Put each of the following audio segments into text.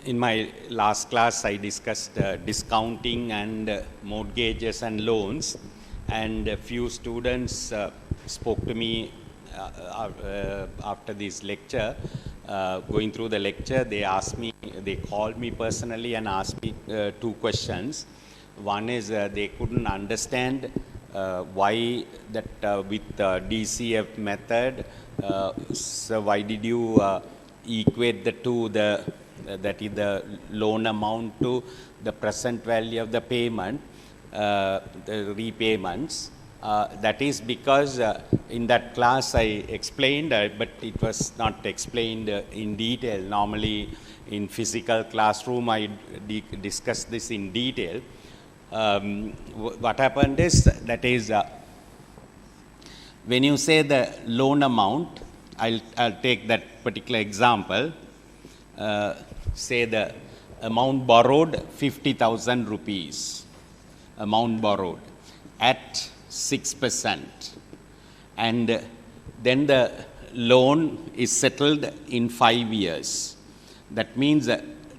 In my last class, I discussed discounting and mortgages and loans, and a few students spoke to me after this lecture. Going through the lecture, they called me personally and asked me two questions. One is they couldn't understand why that with DCF method, so why did you equate the two, that is the loan amount to the present value of the payment, the repayments. That is because in that class I explained, but it was not explained in detail. Normally in physical classroom I discuss this in detail. What happened is, that is when you say the loan amount, I'll take that particular example. Say the amount borrowed 50,000 rupees, amount borrowed at 6%, and then the loan is settled in 5 years. That means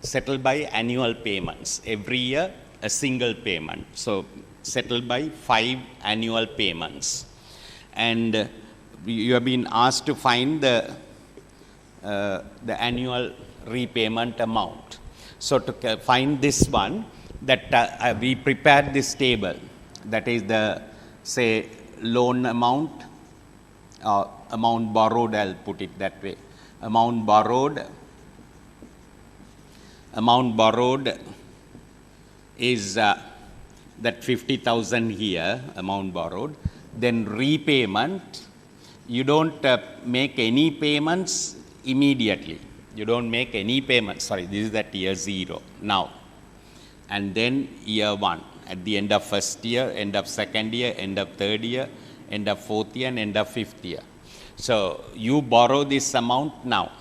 settled by annual payments, every year a single payment. So settled by 5 annual payments, and you have been asked to find the annual repayment amount. So to find this one, that we prepared this table, that is the, say, loan amount, amount borrowed, I'll put it that way. Amount borrowed is that 50,000 here, amount borrowed. Then repayment, you don't make any payments immediately. You don't make any payments. Sorry, this is at year 0 now. And then year 1, at the end of first year, end of second year, end of third year, end of fourth year, and end of fifth year. So you borrow this amount now,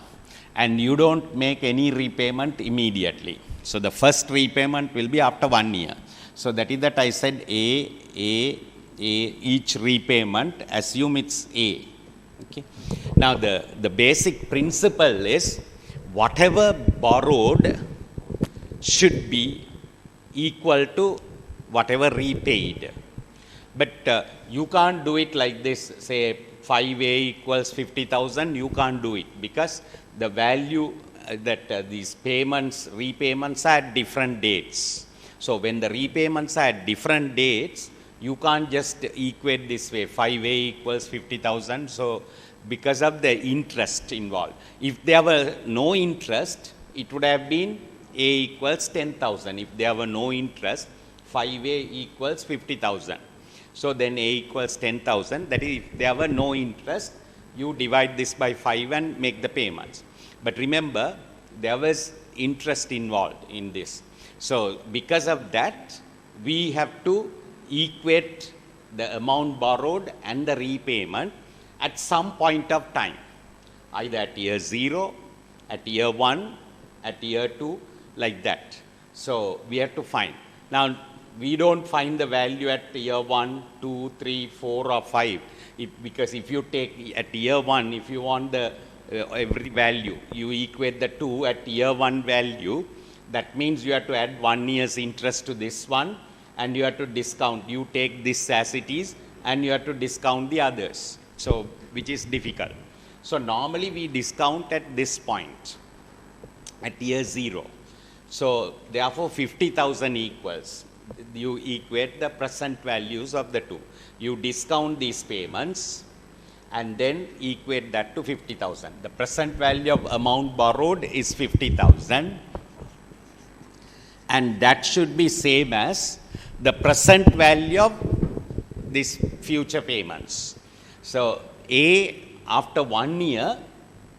and you don't make any repayment immediately. So the first repayment will be after 1 year. So that is that I said each repayment, assume it's A. Okay. Now the basic principle is, whatever borrowed should be equal to whatever repaid. But you can't do it like this, say 5A equals 50,000, you can't do it, because the value that these repayments are at different dates. So when the repayments are at different dates, you can't just equate this way, 5A equals 50,000. So because of the interest involved. If there were no interest, it would have been A equals 10,000. If there were no interest, 5A equals 50,000. So then A equals 10,000. That is, if there were no interest, you divide this by 5 and make the payments. But remember, there was interest involved in this. So because of that, we have to equate the amount borrowed and the repayment at some point of time, either at year 0, at year 1, at year 2, like that. So we have to find. Now, we don't find the value at year 1, 2, 3, 4, or 5. Because if you take at year 1, if you want the every value, you equate the 2 at year 1 value. That means you have to add 1 year's interest to this one, and you have to discount. You take this as it is, and you have to discount the others. So, which is difficult. So normally we discount at this point, at year 0. So therefore 50,000 equals, you equate the present values of the two. You discount these payments and then equate that to 50,000. The present value of amount borrowed is 50,000, and that should be same as the present value of these future payments. So A after 1 year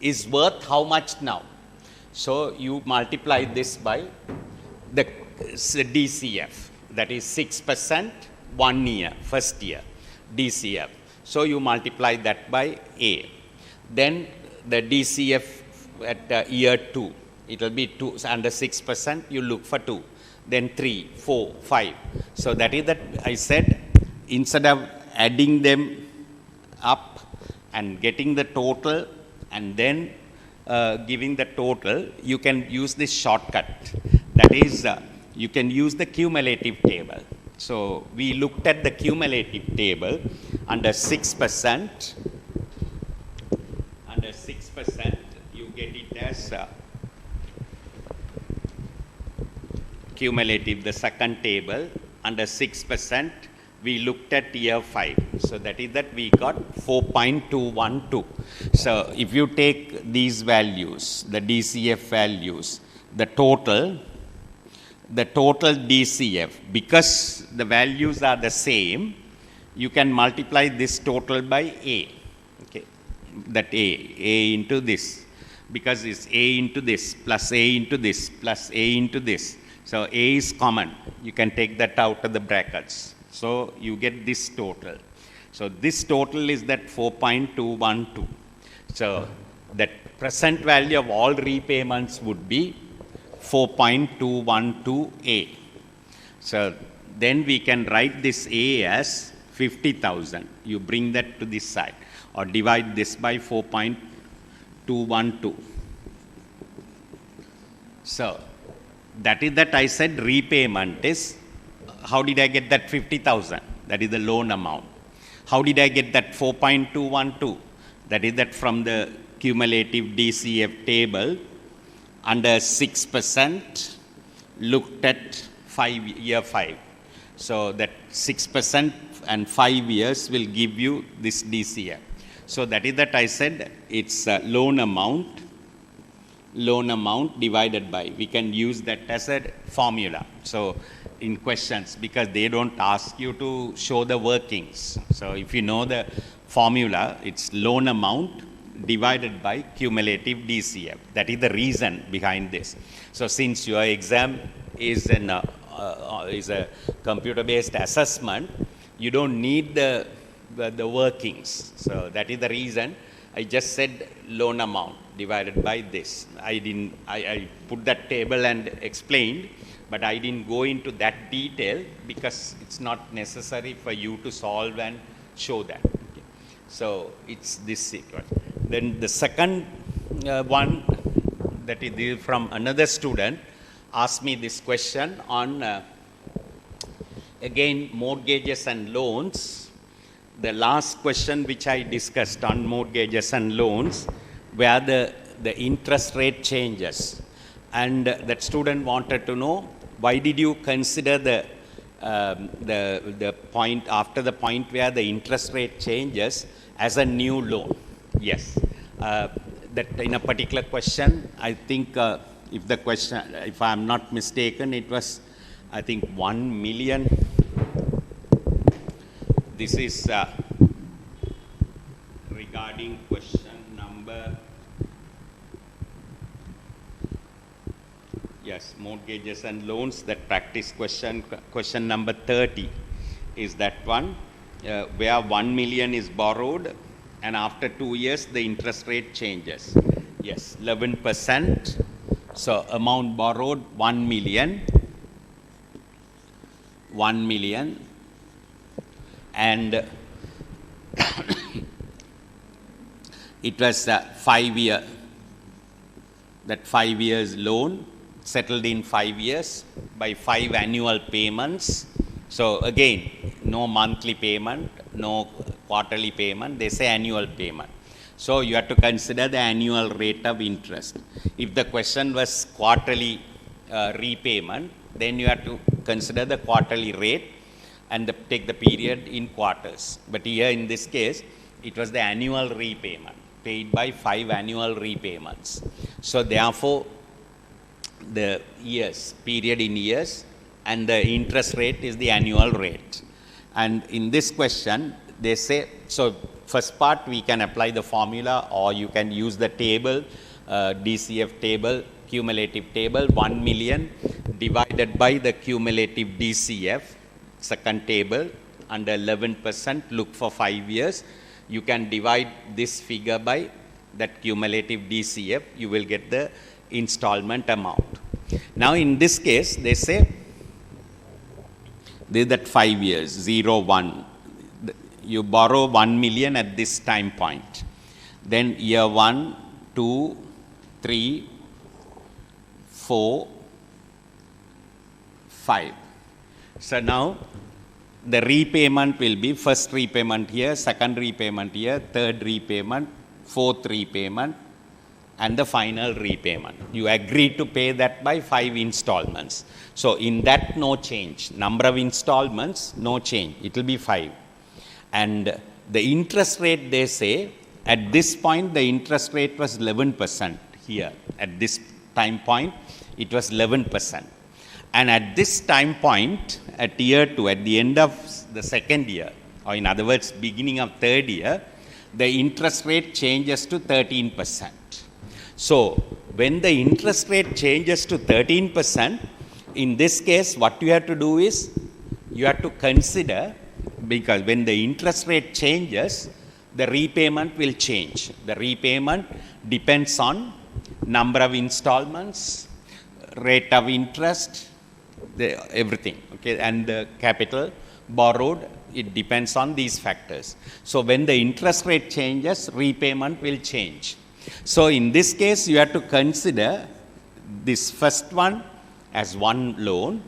is worth how much now? So you multiply this by the DCF, that is 6%, 1 year, first year, DCF. So you multiply that by A. Then the DCF at year 2, it will be 2, under 6%, you look for 2. Then 3, 4, 5. So that is that I said, instead of adding them up and getting the total and then giving the total, you can use this shortcut. That is, you can use the cumulative table. So we looked at the cumulative table under 6%. Under 6%, you get it as cumulative, the second table. Under 6%, we looked at year 5. So that is that we got 4.212. So if you take these values, the DCF values, the total DCF, because the values are the same, you can multiply this total by A. Okay, that A into this, because it's A into this, plus A into this, plus A into this. So A is common. You can take that out of the brackets. So you get this total. So this total is that 4.212. So that present value of all repayments would be 4.212A. So then we can write this A as 50,000. You bring that to this side, or divide this by 4.212. So that is that I said repayment is, how did I get that 50,000? That is the loan amount. How did I get that 4.212? That is that from the cumulative DCF table, under 6%, looked at year 5. So that 6% and 5 years will give you this DCF. So that is that I said it's a loan amount divided by, we can use that as a formula. So in questions, because they don't ask you to show the workings. So if you know the formula, it's loan amount divided by cumulative DCF. That is the reason behind this. So since your exam is a computer-based assessment, you don't need the workings. So that is the reason I just said loan amount divided by this. I put that table and explained, but I didn't go into that detail because it's not necessary for you to solve and show that. Okay. So it's this sequence. Then the second one, that is from another student, asked me this question on, again, mortgages and loans. The last question which I discussed on mortgages and loans, where the interest rate changes. And that student wanted to know, why did you consider the point, after the point where the interest rate changes, as a new loan? Yes. That in a particular question, I think if I'm not mistaken, it was, I think, 1 million. This is regarding question number, yes, mortgages and loans, that practice question number 30 is that one, where 1 million is borrowed, and after 2 years the interest rate changes. Yes, 11%. So amount borrowed 1 million, and it was a 5-year, that 5 years loan settled in 5 years by 5 annual payments. So again, no monthly payment, no quarterly payment, they say annual payment. So you have to consider the annual rate of interest. If the question was quarterly repayment, then you have to consider the quarterly rate and take the period in quarters. But here in this case, it was the annual repayment, paid by 5 annual repayments. So therefore, the years, period in years, and the interest rate is the annual rate. And in this question, they say, so first part we can apply the formula, or you can use the table, DCF table, cumulative table, 1 million divided by the cumulative DCF, second table, under 11%, look for 5 years. You can divide this figure by that cumulative DCF, you will get the installment amount. Now in this case, they say, this is that 5 years, 0, 1. You borrow 1 million at this time point. Then year 1, 2, 3, 4, 5. So now the repayment will be first repayment here, second repayment here, third repayment, fourth repayment, and the final repayment. You agree to pay that by 5 installments. So in that, no change. Number of installments, no change. It will be 5. And the interest rate, they say, at this point, the interest rate was 11% here. At this time point, it was 11%. And at this time point, at year 2, at the end of the second year, or in other words, beginning of third year, the interest rate changes to 13%. So when the interest rate changes to 13%, in this case, what you have to do is, you have to consider, because when the interest rate changes, the repayment will change. The repayment depends on number of installments, rate of interest, everything, okay, and the capital borrowed, it depends on these factors. So when the interest rate changes, repayment will change. So in this case, you have to consider this first one as one loan,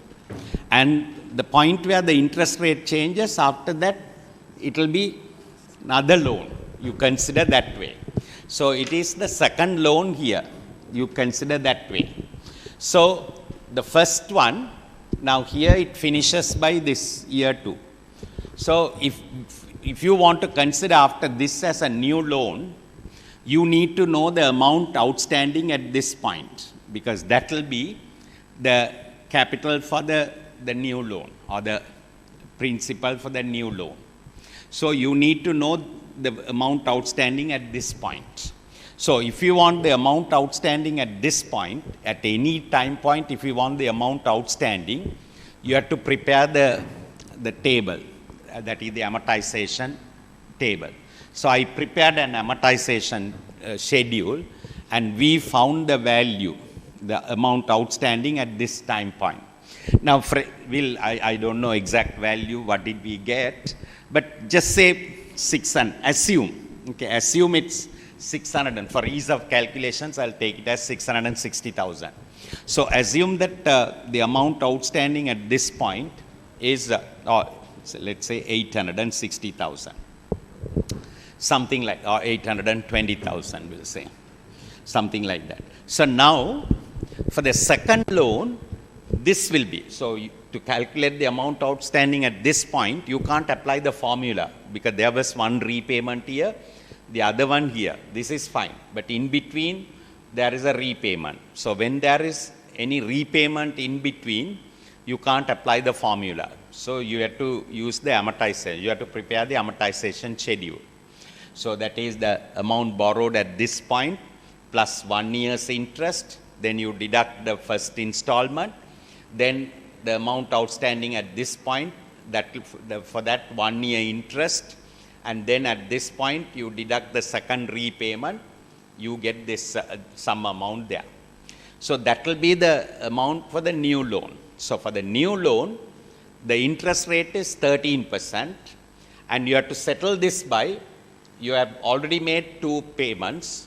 and the point where the interest rate changes, after that, it will be another loan. You consider that way. So it is the second loan here. You consider that way. So the first one, now here it finishes by this year 2. So if you want to consider after this as a new loan, you need to know the amount outstanding at this point, because that will be the capital for the new loan, or the principal for the new loan. So you need to know the amount outstanding at this point. So if you want the amount outstanding at this point, at any time point, if you want the amount outstanding, you have to prepare the table, that is the amortization table. So I prepared an amortization schedule, and we found the value, the amount outstanding at this time point. Now, I don't know exact value, what did we get, but just say 600, assume it's 600, and for ease of calculations, I'll take it as 660,000. So assume that the amount outstanding at this point is, so let's say 860,000. Something like, or 820,000, we'll say, something like that. So now, for the second loan, this will be, so to calculate the amount outstanding at this point, you can't apply the formula, because there was one repayment here, the other one here. This is fine, but in between, there is a repayment. So when there is any repayment in between, you can't apply the formula. So you have to use the amortization. You have to prepare the amortization schedule. So that is the amount borrowed at this point plus 1 year's interest. Then you deduct the first installment. Then the amount outstanding at this point, for that 1 year interest. And then at this point, you deduct the second repayment. You get this some amount there. So that will be the amount for the new loan. So for the new loan, the interest rate is 13%, and you have to settle this by, you have already made 2 payments,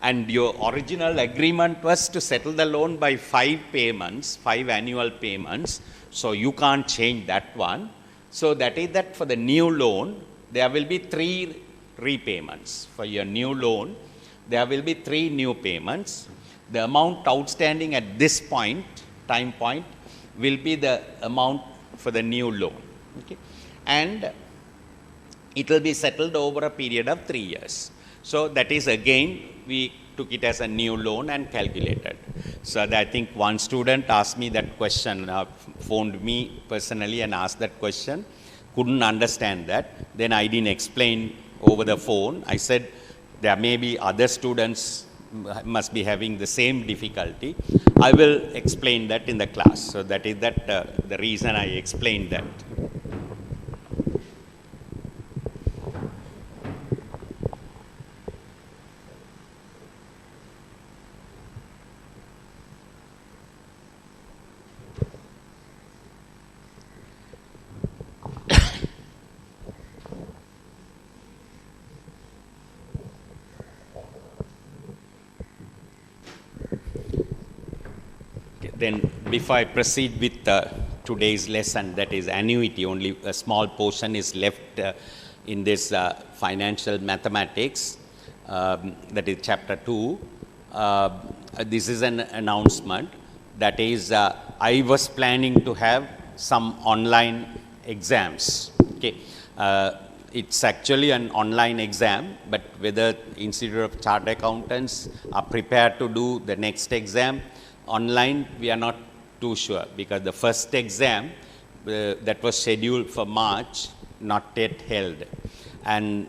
and your original agreement was to settle the loan by 5 payments, 5 annual payments, so you can't change that one. So that is that for the new loan, there will be 3 repayments. For your new loan, there will be 3 new payments. The amount outstanding at this point, time point, will be the amount for the new loan. Okay? And it will be settled over a period of 3 years. So that is, again, we took it as a new loan and calculated. So I think one student asked me that question, phoned me personally and asked that question, couldn't understand that. Then I didn't explain over the phone. I said there may be other students must be having the same difficulty. I will explain that in the class. So that is the reason I explained that. Then before I proceed with today's lesson, that is annuity, only a small portion is left in this financial mathematics, that is chapter 2. This is an announcement, that is I was planning to have some online exams. Okay. It's actually an online exam, but whether Institute of Chartered Accountants are prepared to do the next exam online, we are not too sure, because the first exam that was scheduled for March, not yet held, and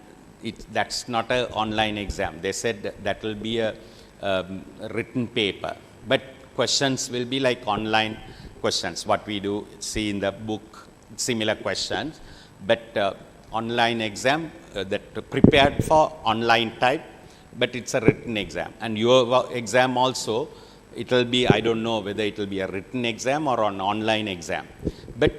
that's not an online exam. They said that will be a written paper, but questions will be like online questions, what we do see in the book, similar questions, but online exam that prepared for online type, but it's a written exam. And your exam also, it will be, I don't know whether it will be a written exam or an online exam. But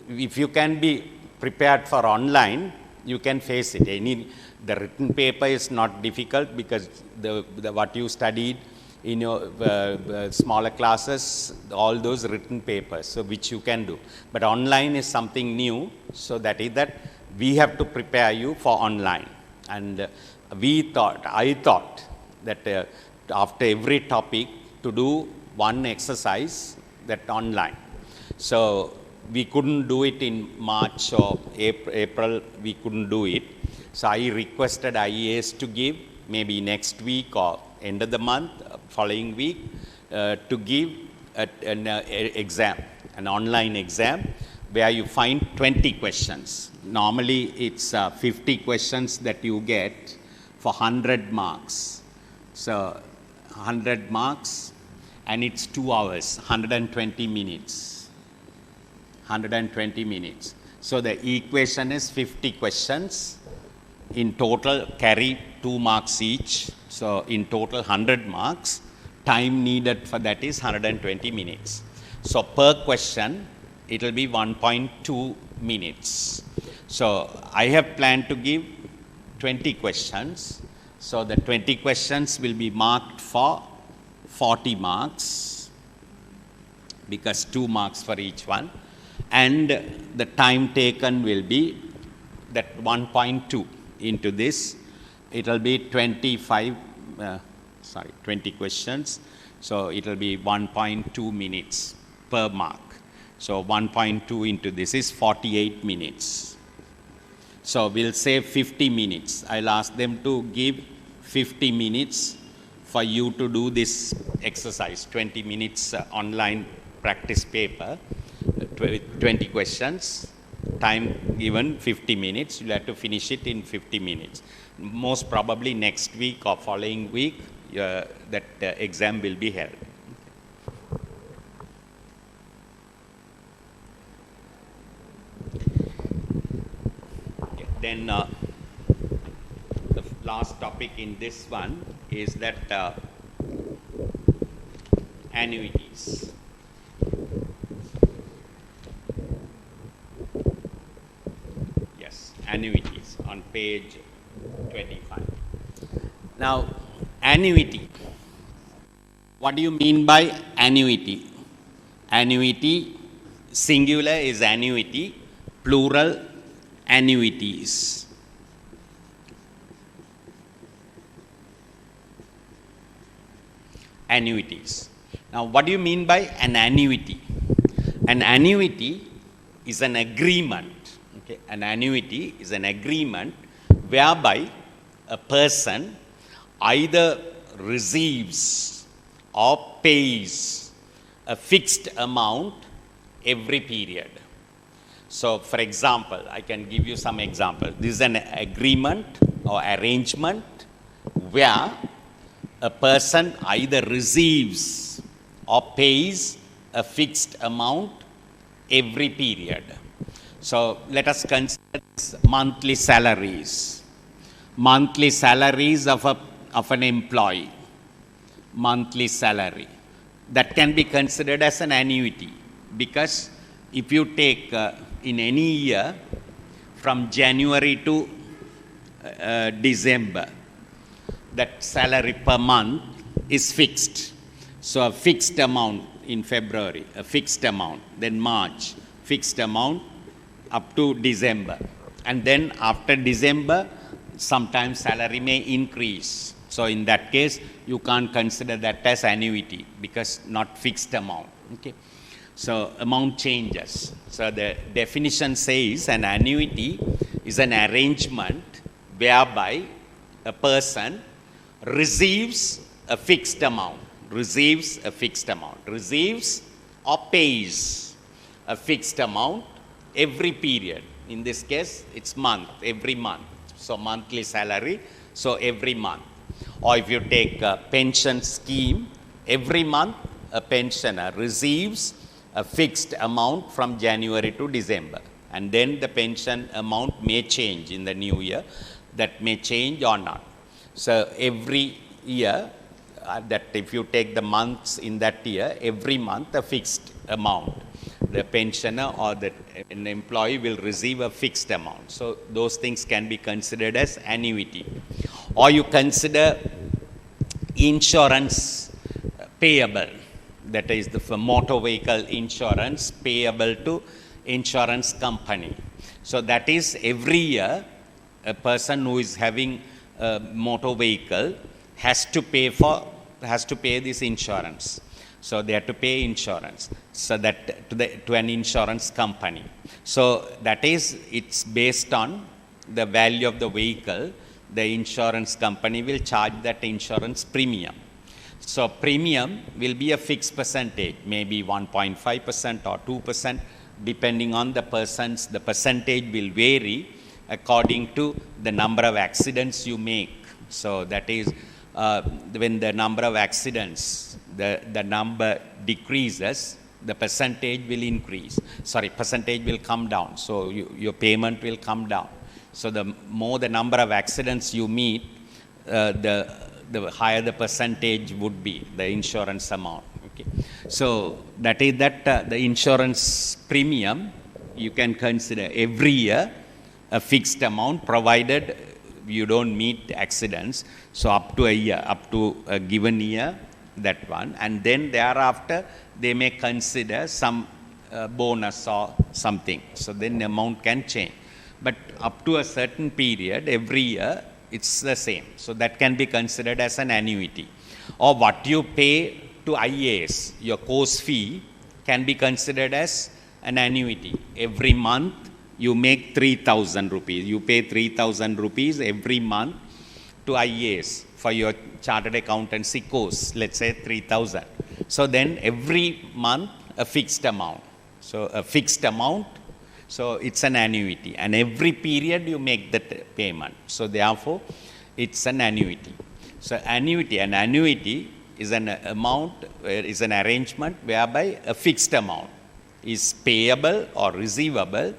if you can be prepared for online, you can face it. The written paper is not difficult, because the what you studied in your smaller classes, all those written papers, so which you can do. But online is something new, so that is that we have to prepare you for online. And I thought that after every topic to do one exercise that online. So we couldn't do it in March or April, we couldn't do it. So I requested IAS to give maybe next week or end of the month, following week, to give an exam, an online exam, where you find 20 questions. Normally it's 50 questions that you get for 100 marks. So 100 marks, and it's 2 hours, 120 minutes. 120 minutes. So the equation is 50 questions. In total, carry 2 marks each. So in total 100 marks. Time needed for that is 120 minutes. So per question, it will be 1.2 minutes. So I have planned to give 20 questions. So the 20 questions will be marked for 40 marks, because 2 marks for each one. And the time taken will be that 1.2 into this. It will be 20 questions. So it will be 1.2 minutes per mark. So 1.2 into this is 48 minutes. So we'll say 50 minutes. I'll ask them to give 50 minutes for you to do this exercise, 20 minutes online practice paper, 20 questions, time given 50 minutes. You'll have to finish it in 50 minutes. Most probably next week or following week, that exam will be held. Okay. Then the last topic in this one is that annuities. Yes, annuities on page 25. Now, annuity. What do you mean by annuity? Annuity, singular is annuity, plural annuities. Annuities. Now, what do you mean by an annuity? An annuity is an agreement. Okay? An annuity is an agreement whereby a person either receives or pays a fixed amount every period. So, for example, I can give you some examples. This is an agreement or arrangement where a person either receives or pays a fixed amount every period. So let us consider monthly salaries. Monthly salaries of an employee. Monthly salary. That can be considered as an annuity, because if you take in any year from January to December, that salary per month is fixed. So a fixed amount in February, a fixed amount, then March, fixed amount up to December. And then after December, sometimes salary may increase. So in that case, you can't consider that as annuity because not fixed amount. Okay. So amount changes. So the definition says an annuity is an arrangement whereby a person receives a fixed amount, receives or pays a fixed amount every period. In this case, it's every month. So monthly salary, so every month. Or if you take a pension scheme, every month a pensioner receives a fixed amount from January to December. And then the pension amount may change in the new year. That may change or not. So every year, that if you take the months in that year, every month a fixed amount. The pensioner or an employee will receive a fixed amount. So those things can be considered as annuity. Or you consider insurance payable. That is for motor vehicle insurance payable to insurance company. So that is every year a person who is having a motor vehicle has to pay this insurance. So they have to pay insurance. So that to an insurance company. So that is, it's based on the value of the vehicle. The insurance company will charge that insurance premium. So premium will be a fixed percentage, maybe 1.5% or 2%, depending on the percentage will vary according to the number of accidents you make. So that is, when the number of accidents, the number decreases, the percentage will increase. Percentage will come down. So your payment will come down. So the more the number of accidents you meet, the higher the percentage would be, the insurance amount. Okay. So that is the insurance premium you can consider every year a fixed amount, provided you don't meet accidents. So up to a given year, that one. And then thereafter, they may consider some bonus or something. So then the amount can change. But up to a certain period, every year, it's the same. So that can be considered as an annuity. Or what you pay to IAS, your course fee, can be considered as an annuity. Every month, you make 3,000 rupees. You pay 3,000 rupees every month to IAS for your chartered accountancy course, let's say 3,000. So then every month, a fixed amount. So a fixed amount, so it's an annuity. And every period you make that payment. So therefore, it's an annuity. So an annuity is an amount, is an arrangement whereby a fixed amount is payable or receivable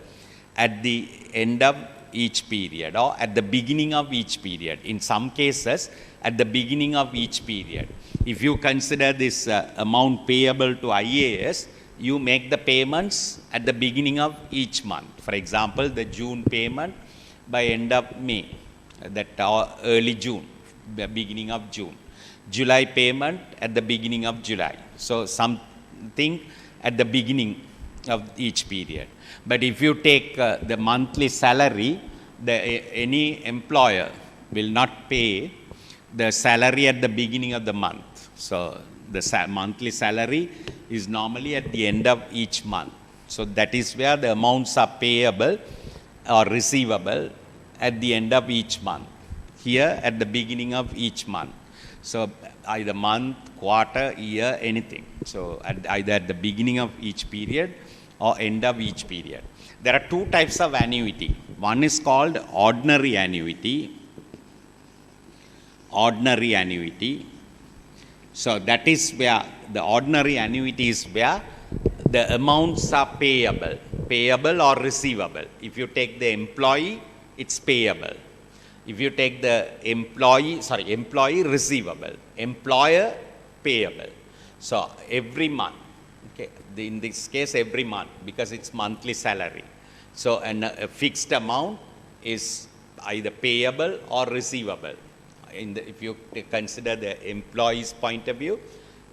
at the end of each period or at the beginning of each period. In some cases, at the beginning of each period. If you consider this amount payable to IAS, you make the payments at the beginning of each month. For example, the June payment by end of May, early June, the beginning of June. July payment at the beginning of July. So something at the beginning of each period. But if you take the monthly salary, any employer will not pay the salary at the beginning of the month. So the monthly salary is normally at the end of each month. So that is where the amounts are payable or receivable at the end of each month. Here at the beginning of each month. So either month, quarter, year, anything. So either at the beginning of each period or end of each period. There are two types of annuity. One is called ordinary annuity. Ordinary annuity. So that is where the ordinary annuity is where the amounts are payable or receivable. If you take the employee, it's payable. If you take the employee receivable, employer payable. So every month, okay, in this case every month because it's monthly salary. So a fixed amount is either payable or receivable. If you consider the employee's point of view,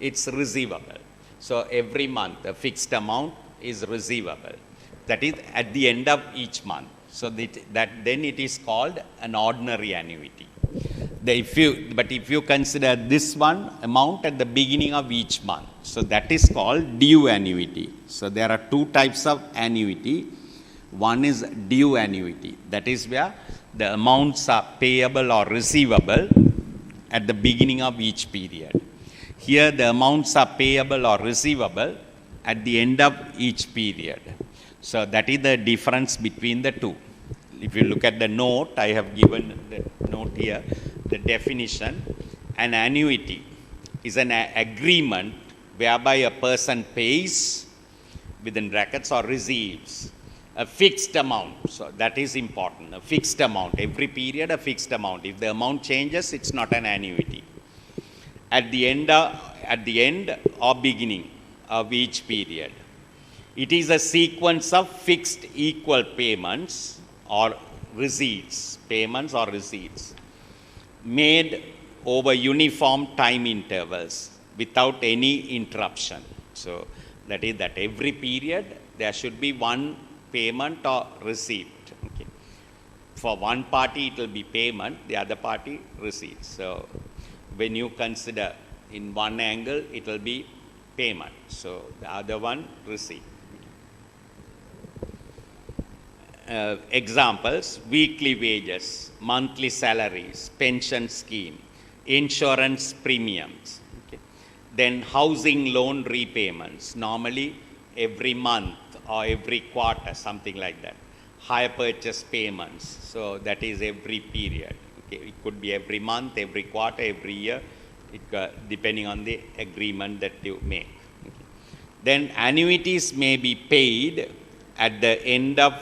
it's receivable. So every month a fixed amount is receivable. That is at the end of each month. So that then it is called an ordinary annuity. But if you consider this one amount at the beginning of each month, so that is called due annuity. So there are two types of annuity. One is due annuity. That is where the amounts are payable or receivable at the beginning of each period. Here the amounts are payable or receivable at the end of each period. So that is the difference between the two. If you look at the note, I have given the note here, the definition. An annuity is an agreement whereby a person pays, within brackets, or receives a fixed amount. So that is important, a fixed amount. Every period a fixed amount. If the amount changes, it's not an annuity. At the end or beginning of each period. It is a sequence of fixed equal payments or receipts, made over uniform time intervals without any interruption. So that is that every period there should be one payment or receipt. Okay. For one party it will be payment, the other party receipt. So when you consider in one angle it will be payment, so the other one receipt. Examples: weekly wages, monthly salaries, pension scheme, insurance premiums. Okay. Then housing loan repayments, normally every month or every quarter, something like that. Hire purchase payments, so that is every period. Okay. It could be every month, every quarter, every year, depending on the agreement that you make. Okay. Then annuities may be paid at the end of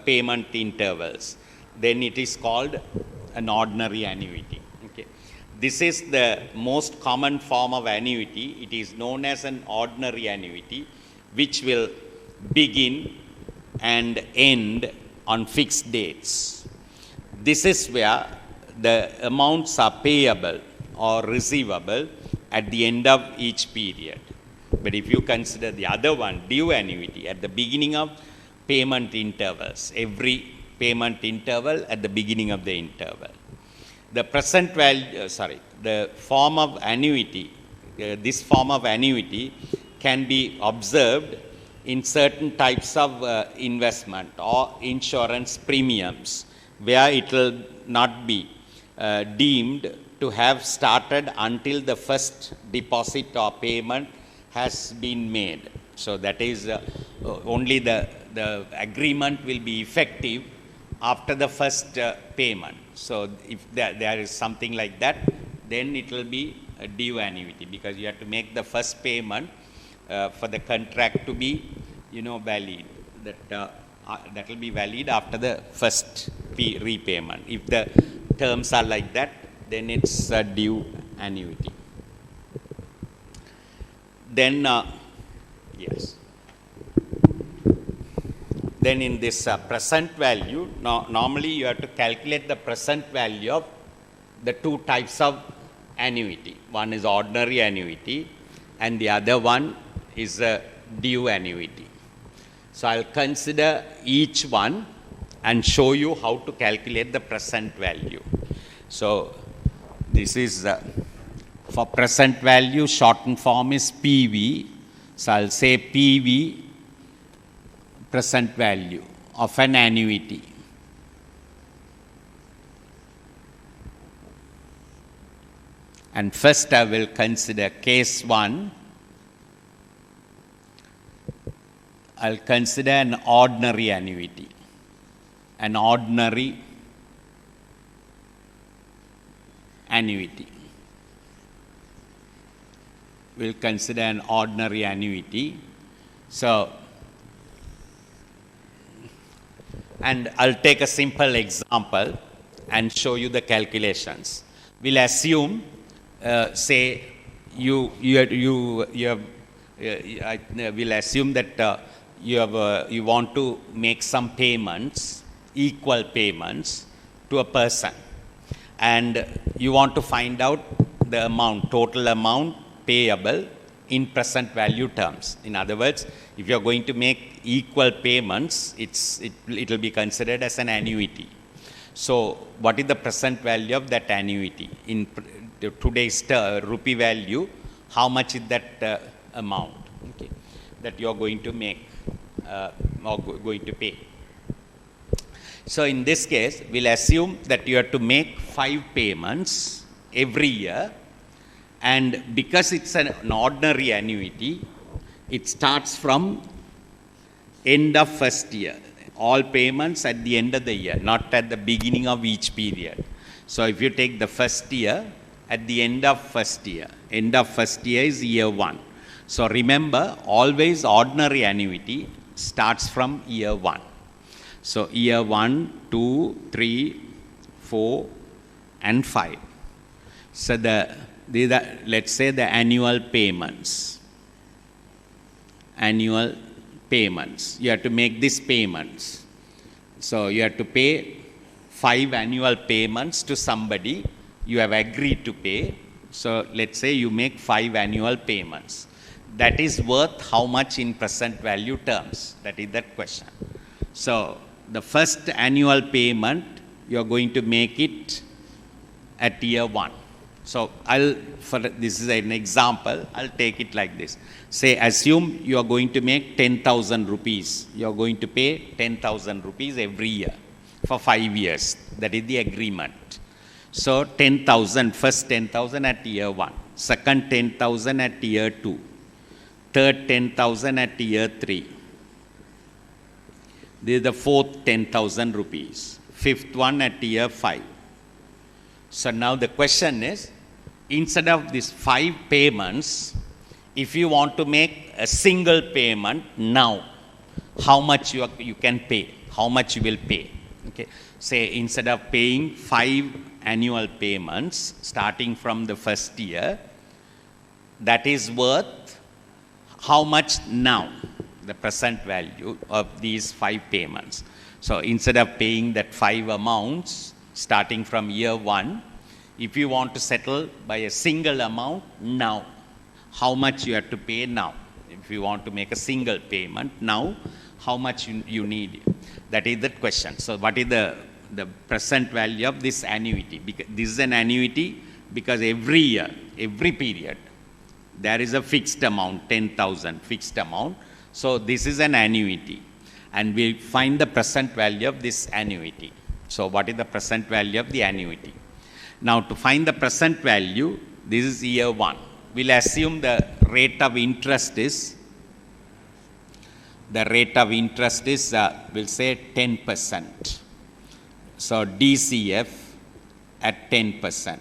payment intervals. Then it is called an ordinary annuity. Okay. This is the most common form of annuity. It is known as an ordinary annuity, which will begin and end on fixed dates. This is where the amounts are payable or receivable at the end of each period. But if you consider the other one, due annuity, at the beginning of payment intervals, every payment interval at the beginning of the interval. The present value, the form of annuity, this form of annuity can be observed in certain types of investment or insurance premiums, where it will not be deemed to have started until the first deposit or payment has been made. So that is only the agreement will be effective after the first payment. So if there is something like that, then it will be a due annuity, because you have to make the first payment for the contract to be, valid. That will be valid after the first repayment. If the terms are like that, then it's a due annuity. Then yes. Then in this present value, normally you have to calculate the present value of the two types of annuity. One is ordinary annuity and the other one is a due annuity. So I'll consider each one and show you how to calculate the present value. So this is for present value, shortened form is PV. So I'll say PV, present value of an annuity. And first I will consider case 1. I'll consider an ordinary annuity. An ordinary annuity. We'll consider an ordinary annuity. So, and I'll take a simple example and show you the calculations. We'll assume, say, we'll assume that you want to make some payments, equal payments to a person, and you want to find out the amount, total amount payable in present value terms. In other words, if you are going to make equal payments, it will be considered as an annuity. So what is the present value of that annuity? In today's rupee value, how much is that amount, okay, that you are going to make or going to pay? So in this case, we'll assume that you have to make 5 payments every year, and because it's an ordinary annuity, it starts from end of first year. All payments at the end of the year, not at the beginning of each period. So if you take the first year, at the end of first year is year 1. So remember, always ordinary annuity starts from year 1. So year 1, 2, 3, 4, and 5. So these are, let's say, the annual payments. Annual payments. You have to make these payments. So you have to pay 5 annual payments to somebody you have agreed to pay. So let's say you make 5 annual payments. That is worth how much in present value terms? That is that question. So the first annual payment, you are going to make it at year 1. So this is an example, I'll take it like this. Say, assume you are going to make 10,000 rupees. You are going to pay 10,000 rupees every year for 5 years. That is the agreement. So 10,000, first 10,000 at year 1, second 10,000 at year 2, third 10,000 at year 3. This is the fourth 10,000 rupees, fifth one at year 5. So now the question is, instead of these 5 payments, if you want to make a single payment now, how much you can pay, how much you will pay. Okay. Say, instead of paying 5 annual payments starting from the first year, that is worth how much now, the present value of these 5 payments. So instead of paying that 5 amounts starting from year 1, if you want to settle by a single amount now, how much you have to pay now? If you want to make a single payment now, how much you need? That is the question. So what is the present value of this annuity? Because this is an annuity because every year, every period, there is a fixed amount, 10,000 fixed amount. So this is an annuity. And we find the present value of this annuity. So what is the present value of the annuity? Now to find the present value, this is year 1. We'll assume the rate of interest is, we'll say 10%. So DCF at 10%.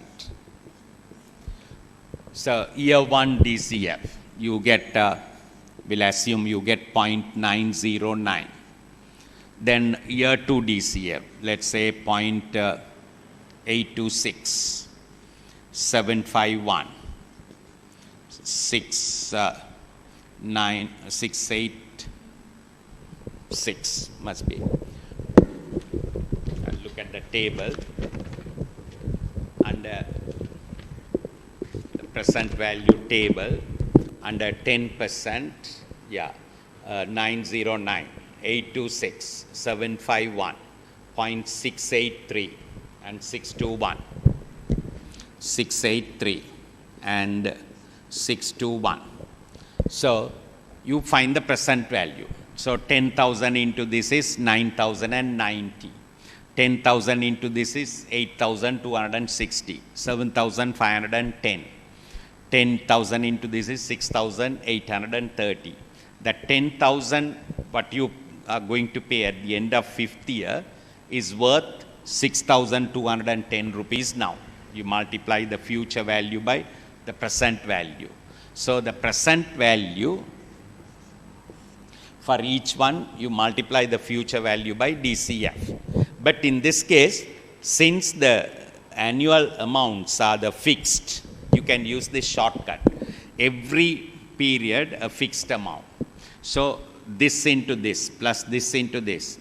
So year 1 DCF, you get, we'll assume you get 0.909. Then year 2 DCF, let's say 0.826, 751, 686 must be. I'll look at the table under the present value table under 10%, 909, 826, 751, 0.683 and 621, 683 and 621. So you find the present value. So 10,000 into this is 9,090. 10,000 into this is 8,260. 7,510. 10,000 into this is 6,830. That 10,000 what you are going to pay at the end of 5th year is worth 6,210 rupees now. You multiply the future value by the present value. So the present value for each one, you multiply the future value by DCF. But in this case, since the annual amounts are the fixed, you can use this shortcut. Every period, a fixed amount. So this into this, plus this into this,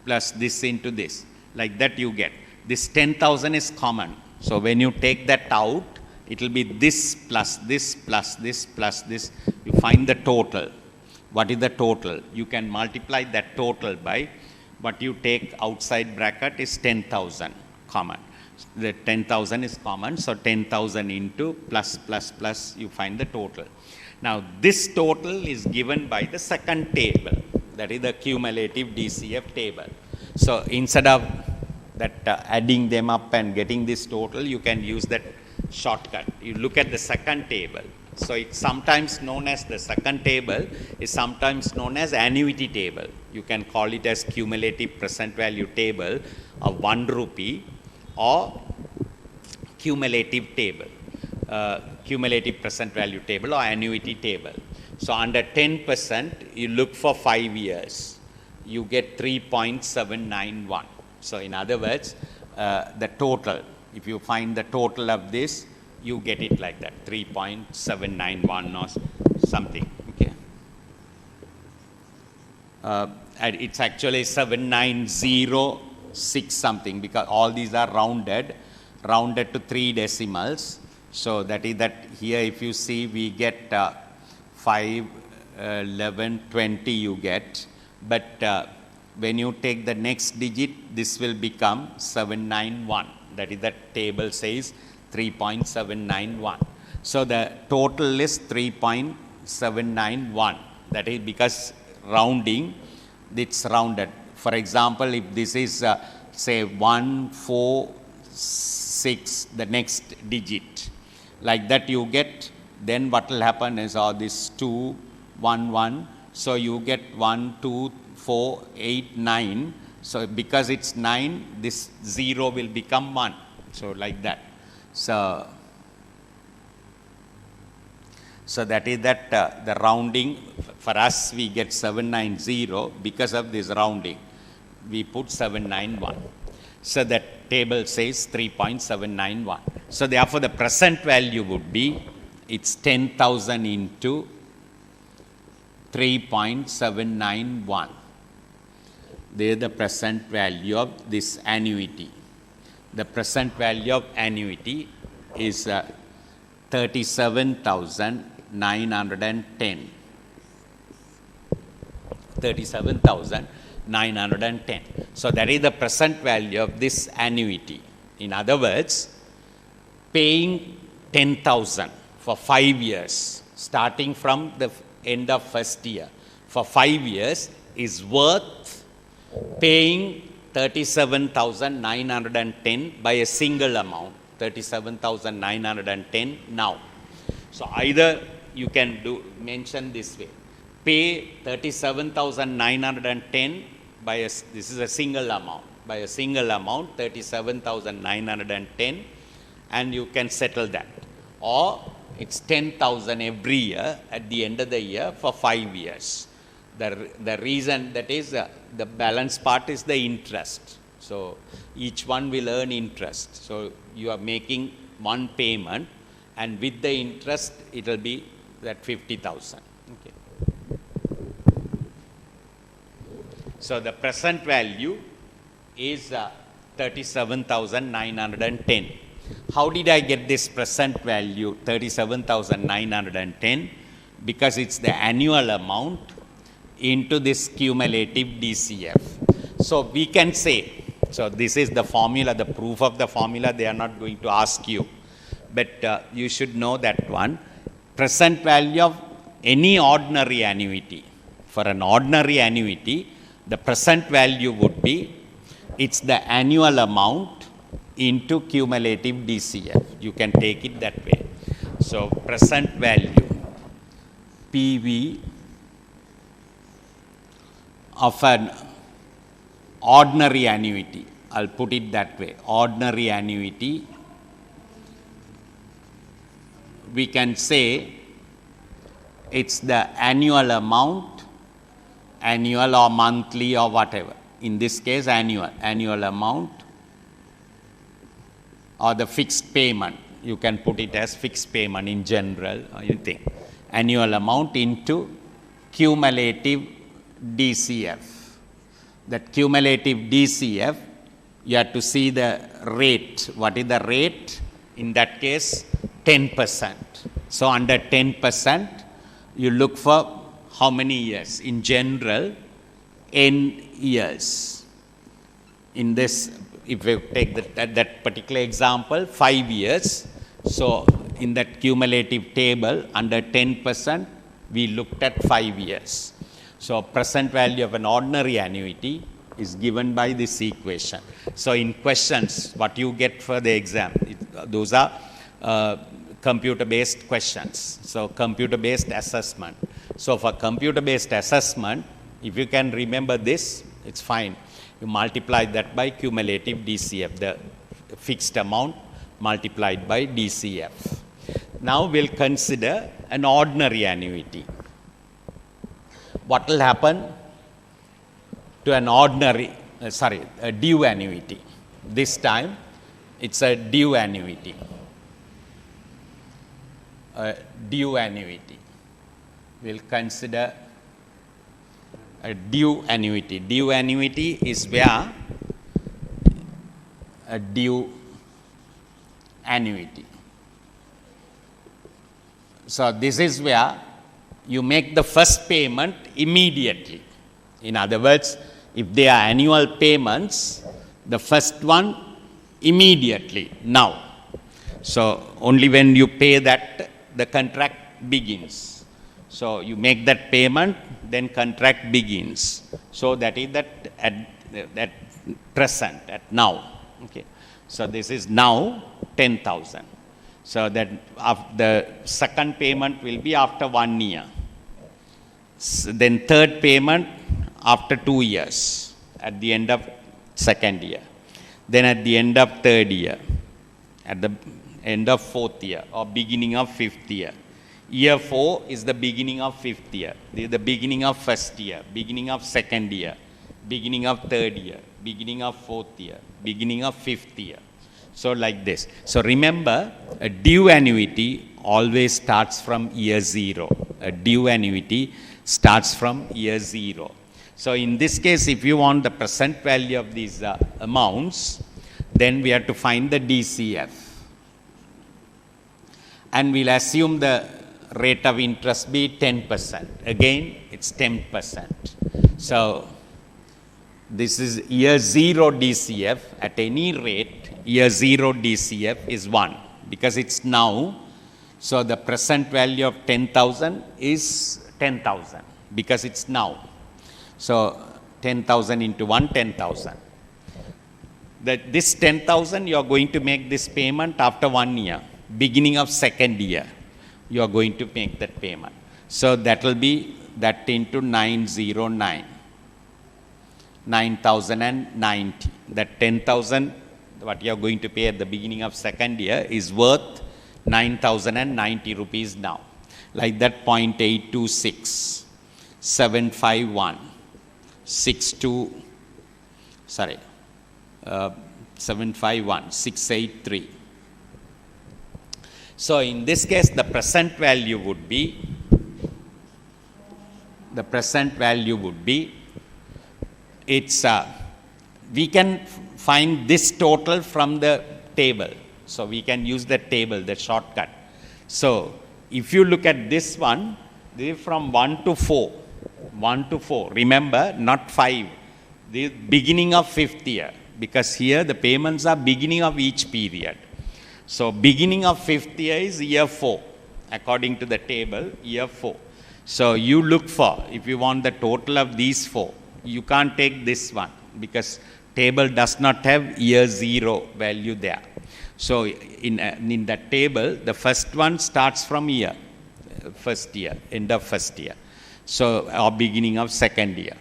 plus this into this. Like that you get. This 10,000 is common. So when you take that out, it will be this plus this plus this plus this You find the total. What is the total? You can multiply that total by what you take outside bracket is 10,000 common. The 10,000 is common, so 10,000 into plus plus plus, you find the total. Now this total is given by the second table, that is the cumulative DCF table. So instead of that adding them up and getting this total, you can use that shortcut. You look at the second table. So it's sometimes known as the second table, is sometimes known as annuity table. You can call it as cumulative present value table of 1 rupee or cumulative table, cumulative present value table or annuity table. So under 10%, you look for 5 years, you get 3.791. So in other words, the total, if you find the total of this, you get it like that, 3.791 or something, okay. And it's actually 7906 something, because all these are rounded to 3 decimals. So that is that here if you see, we get 5, 11, 20 you get, but when you take the next digit, this will become 791. That is that table says 3.791. So the total is 3.791. That is because rounding, it's rounded. For example, if this is say 1, 4, 6, the next digit, like that you get, then what will happen is this 2, 1, 1. So you get 1, 2, 4, 8, 9. So because it's 9, this 0 will become 1. So like that. So that is that the rounding, for us we get 790 because of this rounding. We put 791. So that table says 3.791. So therefore the present value would be, it's 10,000 into 3.791. There is the present value of this annuity. The present value of annuity is 37,910. 37,910. So that is the present value of this annuity. In other words, paying 10,000 for 5 years, starting from the end of first year, for 5 years is worth paying 37,910 by a single amount, 37,910 now. So either you can mention this way, pay 37,910 by this is a single amount, by a single amount 37,910, and you can settle that. Or it's 10,000 every year at the end of the year for 5 years. The reason that is the balance part is the interest. So each one will earn interest. So you are making one payment, and with the interest it will be that 50,000. Okay. So the present value is 37,910. How did I get this present value 37,910? Because it's the annual amount into this cumulative DCF. So we can say, so this is the formula, the proof of the formula, they are not going to ask you, but you should know that one. Present value of any ordinary annuity. For an ordinary annuity, the present value would be, it's the annual amount into cumulative DCF. You can take it that way. So present value, PV of an ordinary annuity, I'll put it that way, ordinary annuity, we can say it's the annual amount, annual or monthly or whatever. In this case, annual amount, or the fixed payment. You can put it as fixed payment in general, or anything. Annual amount into cumulative DCF. That cumulative DCF, you have to see the rate. What is the rate? In that case, 10%. So under 10%, you look for how many years? In general, n years. In this, if we take that particular example, 5 years. So in that cumulative table, under 10%, we looked at 5 years. So present value of an ordinary annuity is given by this equation. So in questions, what you get for the exam, those are computer-based questions. So computer-based assessment. So for computer-based assessment, if you can remember this, it's fine. You multiply that by cumulative DCF, the fixed amount multiplied by DCF. Now we'll consider an ordinary annuity. What will happen to an ordinary, a due annuity? This time, it's a due annuity. A due annuity. We'll consider a due annuity. Due annuity is where a due annuity. So this is where you make the first payment immediately. In other words, if they are annual payments, the first one immediately, now. So only when you pay that, the contract begins. So you make that payment, then contract begins. So that is that at present, at now. Okay. So this is now 10,000. So that the second payment will be after 1 year. Then third payment after 2 years, at the end of second year. Then at the end of third year, at the end of fourth year, or beginning of fifth year. Year 4 is the beginning of fifth year, the beginning of first year, beginning of second year, beginning of third year, beginning of fourth year, beginning of fifth year. So like this. So remember, a due annuity always starts from year 0. A due annuity starts from year 0. So in this case, if you want the present value of these amounts, then we have to find the DCF. And we'll assume the rate of interest be 10%. Again, it's 10%. So this is year 0 DCF. At any rate, year 0 DCF is 1 because it's now. So the present value of 10,000 is 10,000 because it's now. So 10,000 into 1, 10,000. This 10,000, you are going to make this payment after 1 year. Beginning of second year, you are going to make that payment. So that will be that into 909. 9,090. That 10,000, what you are going to pay at the beginning of second year is worth 9,090 rupees now. Like that 0.826, 751, 751, 683. So in this case, the present value would be, it's, we can find this total from the table. So we can use the table, the shortcut. So if you look at this one, this is from 1 to 4. 1 to 4. Remember, not 5. The beginning of fifth year. Because here the payments are beginning of each period. So beginning of fifth year is year 4. According to the table, year 4. So you look for, if you want the total of these 4, you can't take this one because table does not have year 0 value there. So in that table, the first one starts from year, first year, end of first year. So, or beginning of second year.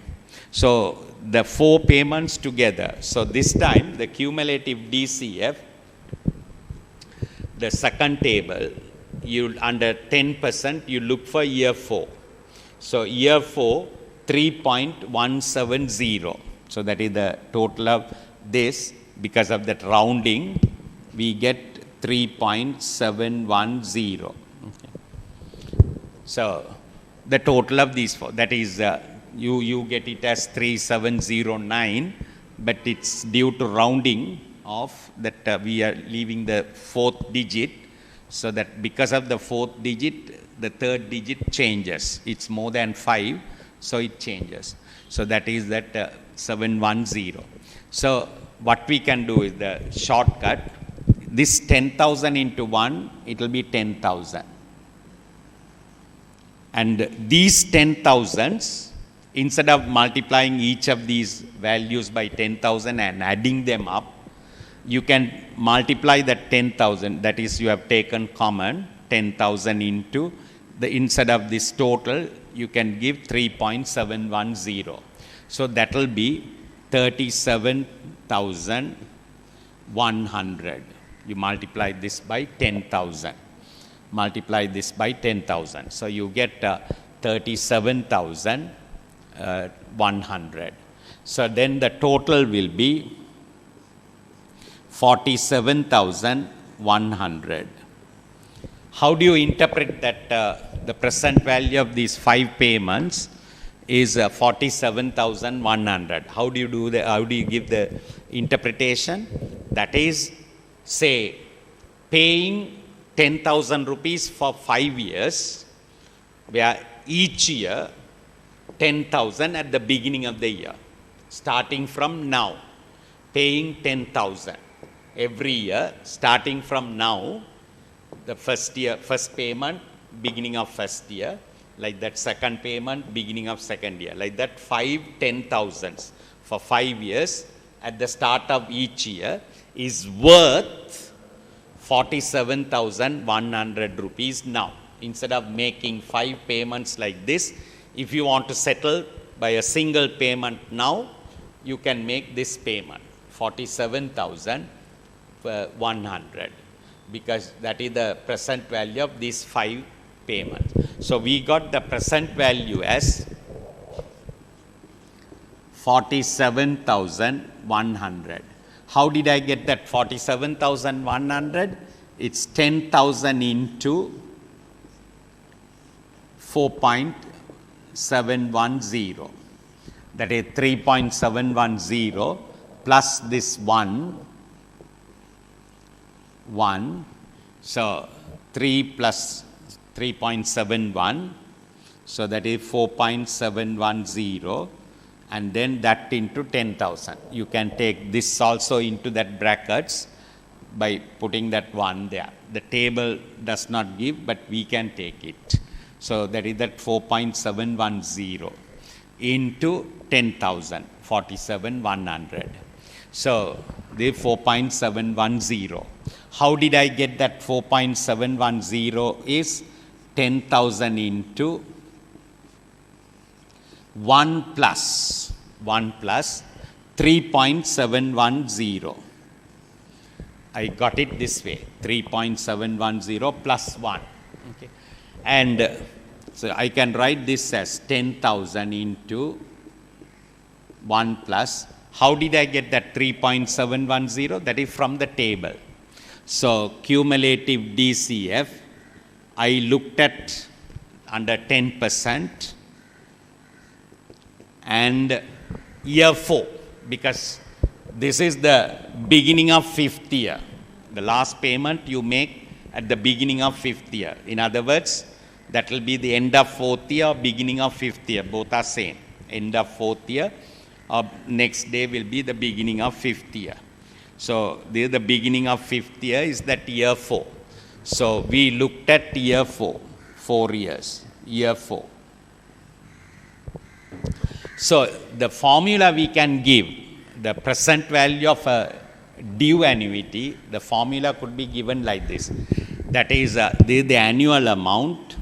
So the 4 payments together. So this time the cumulative DCF, the second table, you under 10%, you look for year 4. So year 4, 3.170. So that is the total of this. Because of that rounding, we get 3.710. Okay. So the total of these 4, that is, you get it as 3709, but it's due to rounding off that we are leaving the 4th digit. So that because of the 4th digit, the third digit changes. It's more than 5, so it changes. So that is that 710. So what we can do is the shortcut. This 10,000 into 1, it will be 10,000. And these 10,000s, instead of multiplying each of these values by 10,000 and adding them up, you can multiply that 10,000, that is, you have taken common 10,000 into the, instead of this total, you can give 3.710. So that will be 37,100. You multiply this by 10,000. Multiply this by 10,000. So you get 37,100. So then the total will be 47,100. How do you interpret that the present value of these 5 payments is 47,100? How do you do the, how do you give the interpretation? That is, say, paying 10,000 rupees for 5 years, where each year 10,000 at the beginning of the year, starting from now, paying 10,000 every year, starting from now, the first year, first payment, beginning of first year, like that second payment, beginning of second year, like that 5 10,000s for 5 years at the start of each year is worth 47,100 rupees now. Instead of making 5 payments like this, if you want to settle by a single payment now, you can make this payment, 47,100, because that is the present value of these 5 payments. So we got the present value as 47,100. How did I get that 47,100? It's 10,000 into 4.710. That is 3.710 plus this 1. So 3 plus 3.71. So that is 4.710. And then that into 10,000. You can take this also into that brackets by putting that 1 there. The table does not give, but we can take it. So that is that 4.710 into 10,000, 47,100. So the 4.710. How did I get that 4.710 is 10,000 into 1 plus 3.710. I got it this way, 3.710 plus 1. Okay. And so I can write this as 10,000 into 1 plus. How did I get that 3.710? That is from the table. So cumulative DCF, I looked at under 10%. And year 4, because this is the beginning of 5th year. The last payment you make at the beginning of 5th year. In other words, that will be the end of 4th year or beginning of 5th year. Both are same. End of 4th year or next day will be the beginning of 5th year. So the beginning of 5th year is that year 4. So we looked at year 4, 4 years, year 4. So the formula we can give, the present value of a due annuity, the formula could be given like this. That is the annual amount.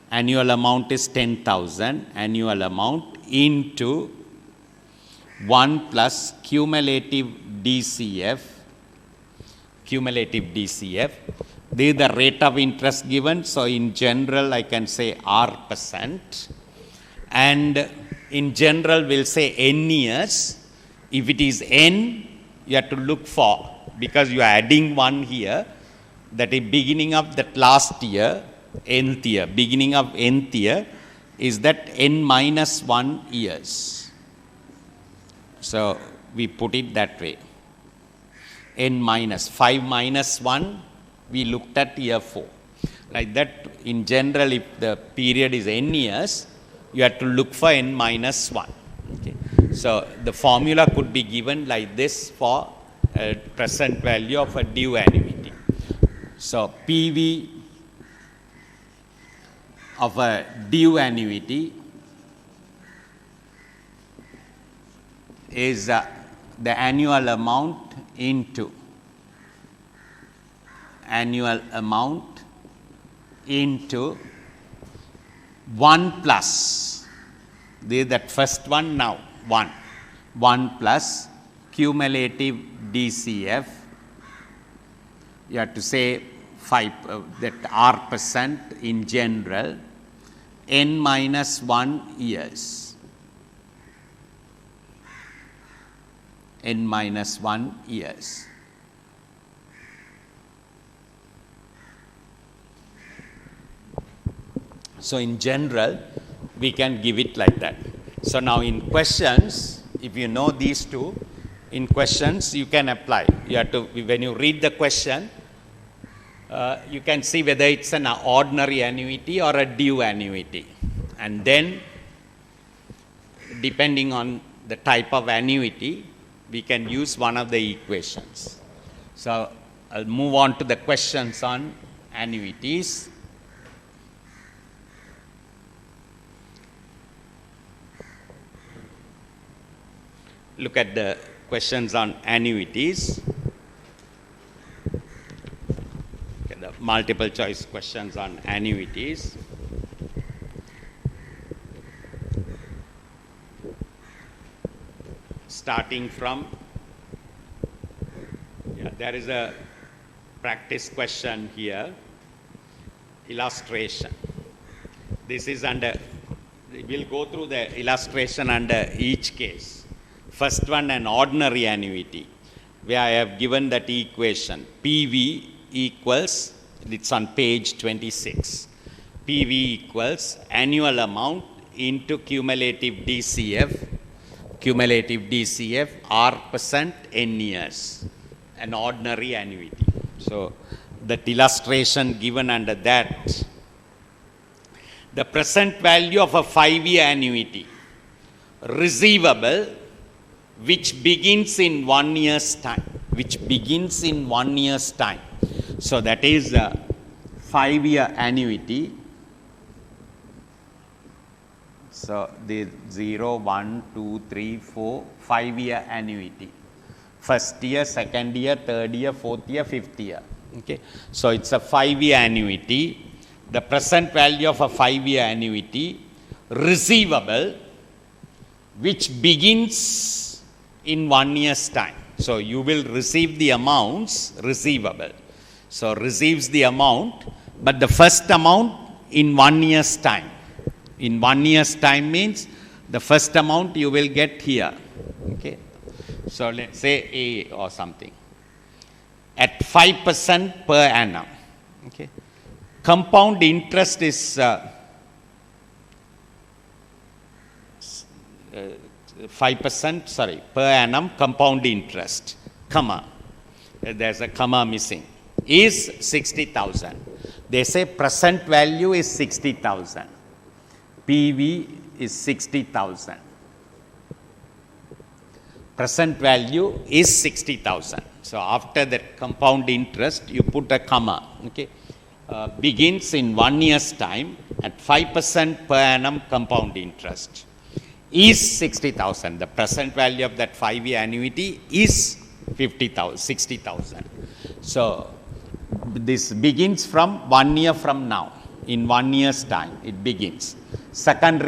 Annual amount is 10,000, annual amount into 1 plus cumulative DCF. Cumulative DCF. This is the rate of interest given. So in general, I can say R%. And in general, we'll say n years. If it is n, you have to look for, because you are adding 1 here, that is beginning of that last year, nth year. Beginning of nth year is that n minus 1 years. So we put it that way. N minus 5 minus 1, we looked at year 4. Like that, in general, if the period is n years, you have to look for n minus 1. Okay. So the formula could be given like this for a present value of a due annuity. So PV of a due annuity is the annual amount into annual amount into 1 plus, that first one now, 1 plus cumulative DCF, you have to say 5, that R percent in general, n minus 1 years, n minus 1 years. So in general, we can give it like that. So now in questions, if you know these two, in questions you can apply. You have to, when you read the question, you can see whether it's an ordinary annuity or a due annuity. And then, depending on the type of annuity, we can use one of the equations. So I'll move on to the questions on annuities. Look at the questions on annuities. Okay, the multiple choice questions on annuities. Starting from, there is a practice question here, illustration. This is under, we'll go through the illustration under each case. First one, an ordinary annuity, where I have given that equation, PV equals, it's on page 26, PV equals annual amount into cumulative DCF R percent n years, an ordinary annuity. So that illustration given under that, the present value of a 5-year annuity, receivable, which begins in 1 year's time, So that is a 5-year annuity. So the 0, 1, 2, 3, 4, 5-year annuity. First year, second year, third year, fourth year, fifth year. Okay. So it's a 5-year annuity. The present value of a 5-year annuity, receivable, which begins in 1 year's time. So you will receive the amounts receivable. So receives the amount, but the first amount in 1 year's time. In 1 year's time means the first amount you will get here. Okay. So let's say A or something. At 5% per annum. Okay. Compound interest is 5%, per annum compound interest, comma, there's a comma missing, is 60,000. They say present value is 60,000. PV is 60,000. Present value is 60,000. So after that compound interest, you put a comma, okay. Begins in 1 year's time at 5% per annum compound interest. Is 60,000. The present value of that 5-year annuity is 60,000. So this begins from 1 year from now. In 1 year's time, it begins. Second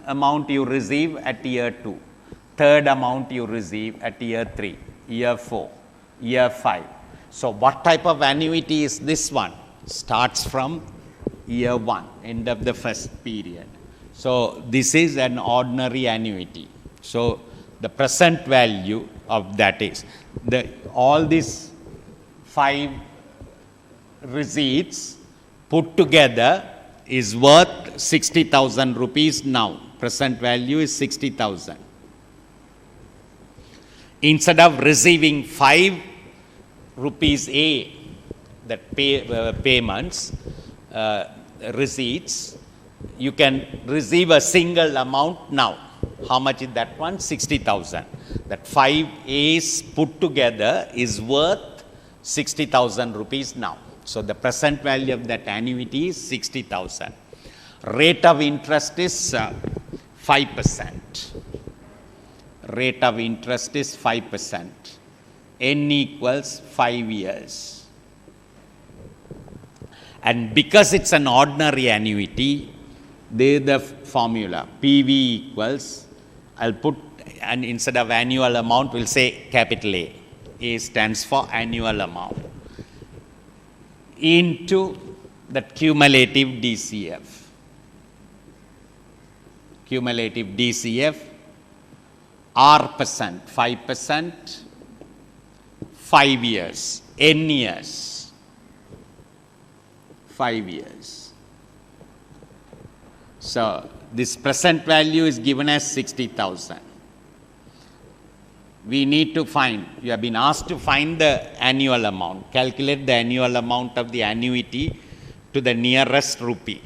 amount you receive at year 2. Third amount you receive at year 3, year 4, year 5. So what type of annuity is this one? Starts from year 1, end of the first period. So this is an ordinary annuity. So the present value of that is, all these 5 receipts put together is worth 60,000 rupees now. Present value is 60,000. Instead of receiving 5 rupees A, that payments, receipts, you can receive a single amount now. How much is that one? 60,000. That 5 A's put together is worth 60,000 rupees now. So the present value of that annuity is 60,000. Rate of interest is 5%. Rate of interest is 5%. N equals 5 years. And because it's an ordinary annuity, there is the formula PV equals, I'll put, and instead of annual amount, we'll say capital A. A stands for annual amount, into that cumulative DCF. Cumulative DCF, R percent, 5%, 5 years, N years, 5 years. So this present value is given as 60,000. We need to find, you have been asked to find the annual amount, calculate the annual amount of the annuity to the nearest rupee.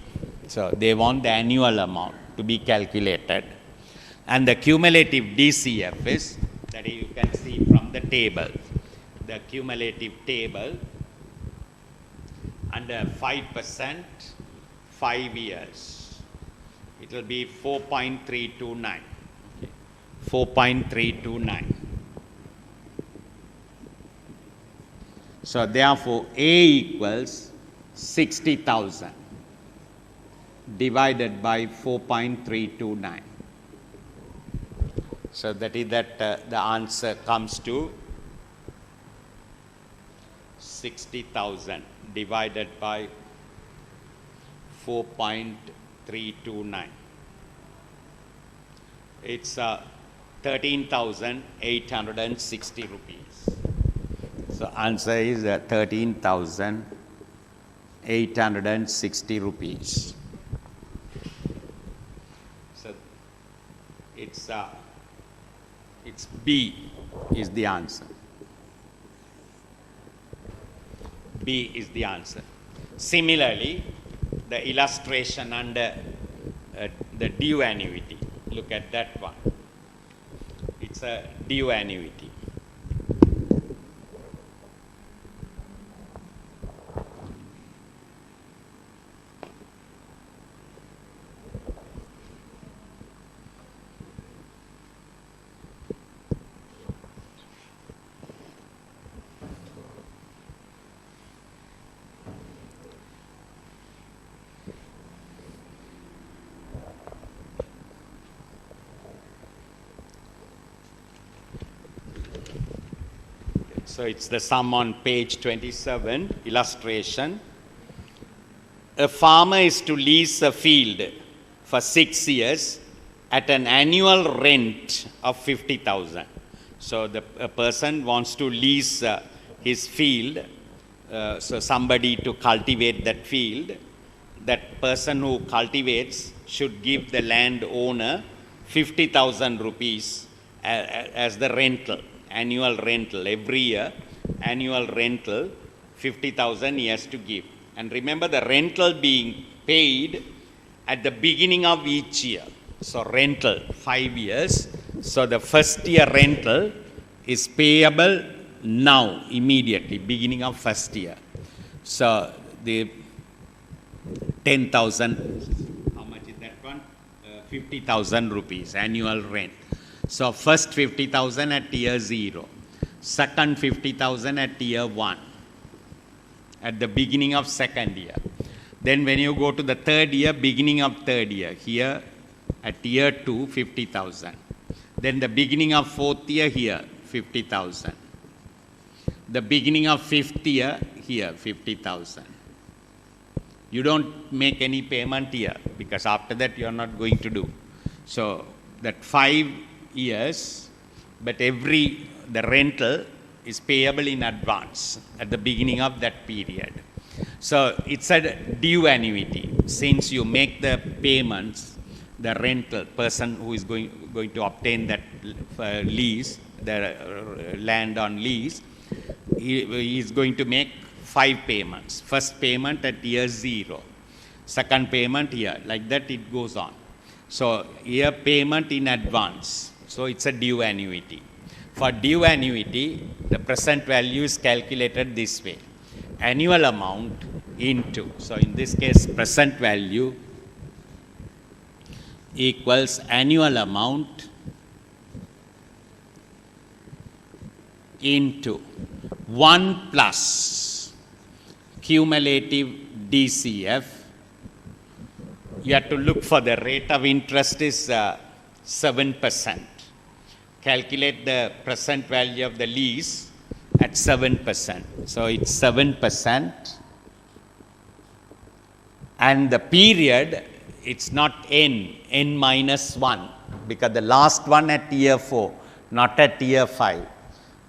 So they want the annual amount to be calculated. And the cumulative DCF is, that you can see from the table, the cumulative table, under 5%, 5 years. It will be 4.329. 4.329. So therefore, A equals 60,000 divided by 4.329. So that is that the answer comes to 60,000 divided by 4.329. It's 13,860 rupees. So answer is 13,860 rupees. So it's B is the answer. B is the answer. Similarly, the illustration under the due annuity. Look at that one. It's a due annuity. So it's the sum on page 27, illustration. A farmer is to lease a field for 6 years at an annual rent of 50,000. So a person wants to lease his field, so somebody to cultivate that field. That person who cultivates should give the landowner 50,000 rupees as the rental. Annual rental, every year, annual rental, 50,000 he has to give. And remember, the rental being paid at the beginning of each year. So rental, 5 years. So the first year rental is payable now, immediately, beginning of first year. So the 10,000, how much is that one? 50,000 rupees, annual rent. So first 50,000 at year 0, second 50,000 at year 1, at the beginning of second year. Then when you go to the third year, beginning of third year, here at year 2, 50,000. Then the beginning of fourth year here, 50,000. The beginning of fifth year here, 50,000. You don't make any payment here, because after that you are not going to do. So that 5 years, but the rental is payable in advance at the beginning of that period. So it's a due annuity. Since you make the payments, the rental person who is going to obtain that lease, the land on lease, he is going to make 5 payments. First payment at year 0, second payment here, like that it goes on. So year payment in advance, so it's a due annuity. For due annuity, the present value is calculated this way: annual amount into, so in this case present value equals annual amount into 1 plus cumulative DCF. You have to look for the rate of interest is 7%. Calculate the present value of the lease at 7%. So it's 7%. And the period, it's not n minus 1, because the last one at year 4, not at year 5.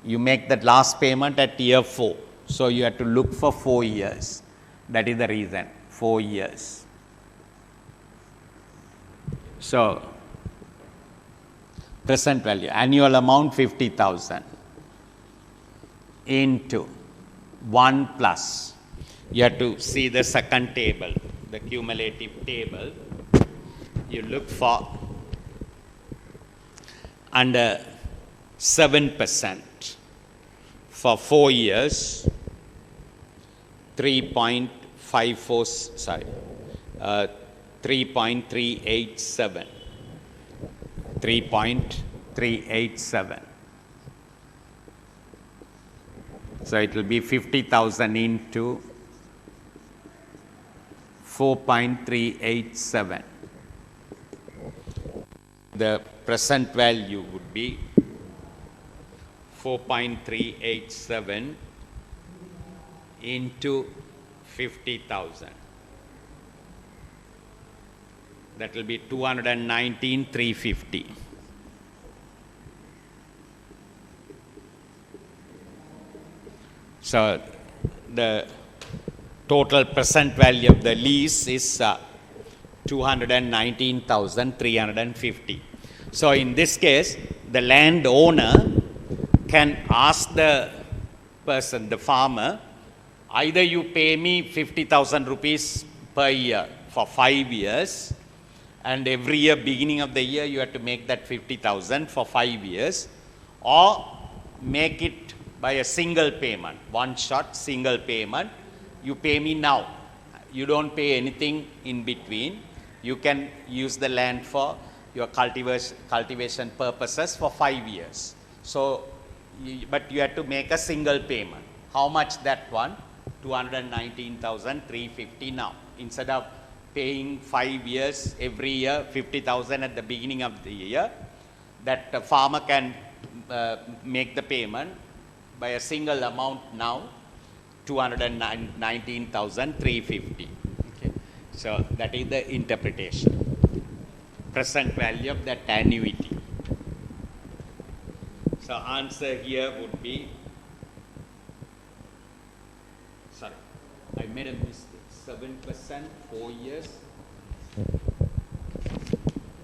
You make that last payment at year 4. So you have to look for 4 years. That is the reason, 4 years. So present value, annual amount 50,000 into 1 plus. You have to see the second table, the cumulative table. You look for under 7% for 4 years, 3.54, sorry, 3.387. 3.387. So it will be 50,000 into 4.387. The present value would be 4.387 into 50,000. That will be 219,350. So the total present value of the lease is 219,350. So in this case, the landowner can ask the person, the farmer, either you pay me 50,000 rupees per year for 5 years, and every year, beginning of the year, you have to make that 50,000 for 5 years, or make it by a single payment, one shot single payment. You pay me now. You don't pay anything in between. You can use the land for your cultivation purposes for 5 years. So, but you have to make a single payment. How much that one? 219,350 now. Instead of paying 5 years every year, 50,000 at the beginning of the year, that the farmer can make the payment by a single amount now, 219,350. Okay. So that is the interpretation. Present value of that annuity. So answer here would be, sorry, I made a mistake. 7%, 4 years.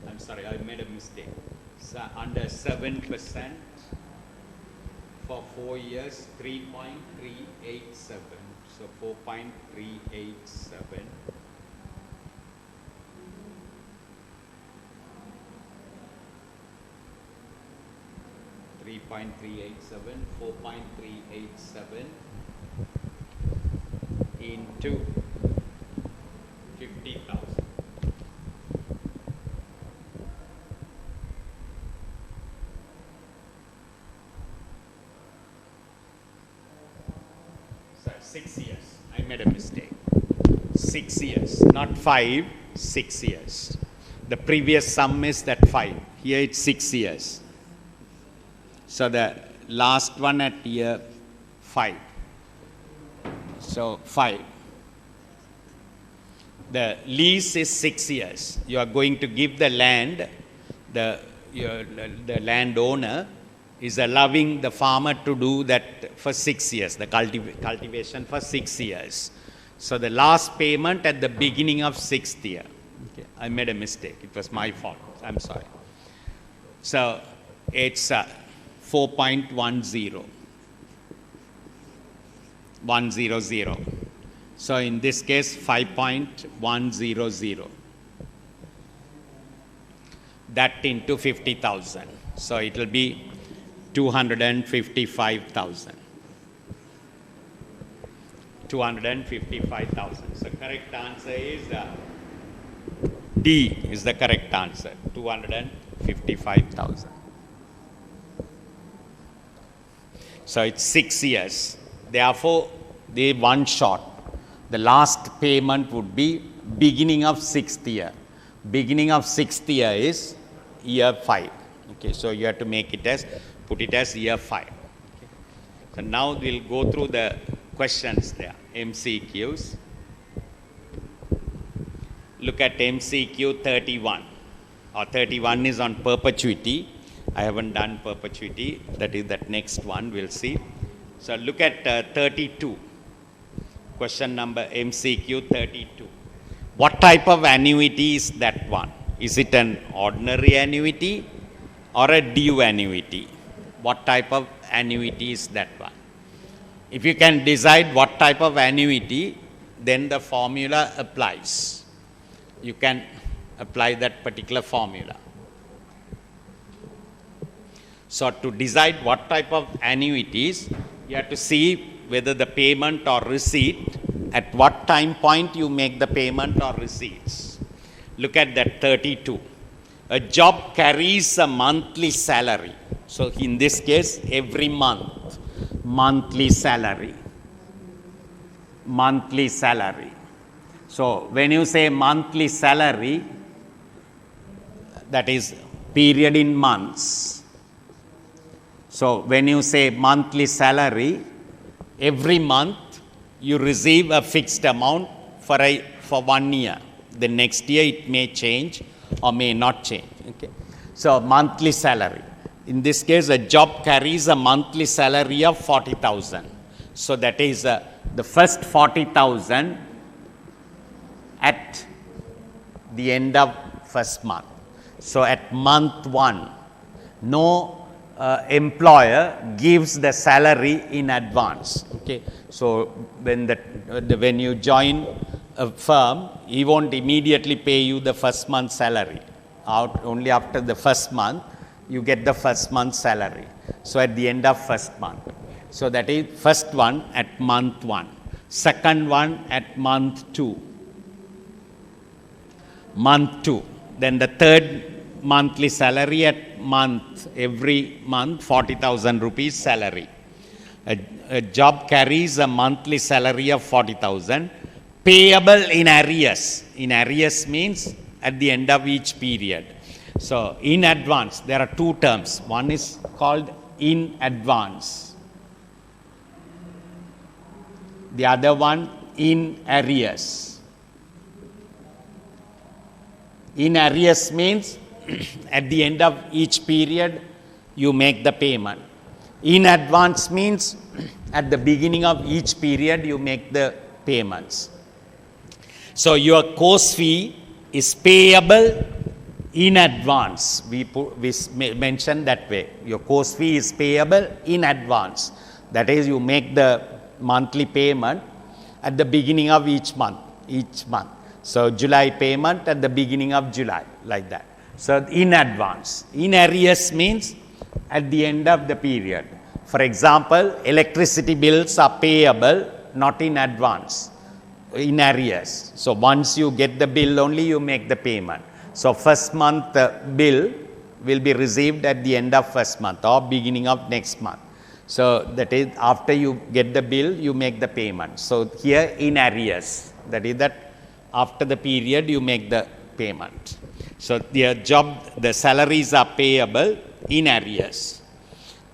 I'm sorry, I made a mistake. So under 7% for 4 years, 3.387. So 4.387. $3.387, 4.387 into 50,000. So 6 years. I made a mistake. 6 years, not 5, 6 years. The previous sum is that 5. Here it's 6 years. So the last one at year 5. So 5. The lease is 6 years. You are going to give the land, the landowner is allowing the farmer to do that for 6 years, the cultivation for 6 years. So the last payment at the beginning of 6th year. Okay, I made a mistake. It was my fault. I'm sorry. So it's 4.10 100. So in this case 5.100. That into 50,000. So it will be 255,000. 255,000. So correct answer is D is the correct answer. 255,000. So it's 6 years. Therefore, they one shot. The last payment would be beginning of 6th year. Beginning of 6th year is year 5. Okay, so you have to make it as, put it as year 5. Okay. So now we'll go through the questions there, MCQs. Look at MCQ 31. Or 31 is on perpetuity. I haven't done perpetuity. That is that next one we'll see. So look at 32. Question number MCQ 32. What type of annuity is that one? Is it an ordinary annuity or a due annuity? What type of annuity is that one? If you can decide what type of annuity, then the formula applies. You can apply that particular formula. So to decide what type of annuities, you have to see whether the payment or receipt, at what time point you make the payment or receipts. Look at that 32. A job carries a monthly salary. So in this case, every month, monthly salary. Monthly salary. So when you say monthly salary, that is period in months. So when you say monthly salary, every month you receive a fixed amount for 1 year. The next year it may change or may not change. Okay. So monthly salary. In this case, a job carries a monthly salary of 40,000. So that is the first 40,000 at the end of first month. So at month 1, no employer gives the salary in advance. Okay. So when you join a firm, he won't immediately pay you the first month's salary. Only after the first month, you get the first month's salary. So at the end of first month. So that is first one at month 1. Second one at month 2. Month 2. Then the third monthly salary at month, every month 40,000 rupees salary. A job carries a monthly salary of 40,000, payable in arrears. In arrears means at the end of each period. So in advance, there are two terms. One is called in advance. The other one in arrears. In arrears means at the end of each period, you make the payment. In advance means at the beginning of each period, you make the payments. So your course fee is payable in advance. We mentioned that way. Your course fee is payable in advance. That is, you make the monthly payment at the beginning of each month. So July payment at the beginning of July, like that. So in advance. In arrears means at the end of the period. For example, electricity bills are payable not in advance, in arrears. So once you get the bill only, you make the payment. So first month bill will be received at the end of first month or beginning of next month. So that is after you get the bill, you make the payment. So here in arrears, that is that after the period you make the payment. So the salaries are payable in arrears.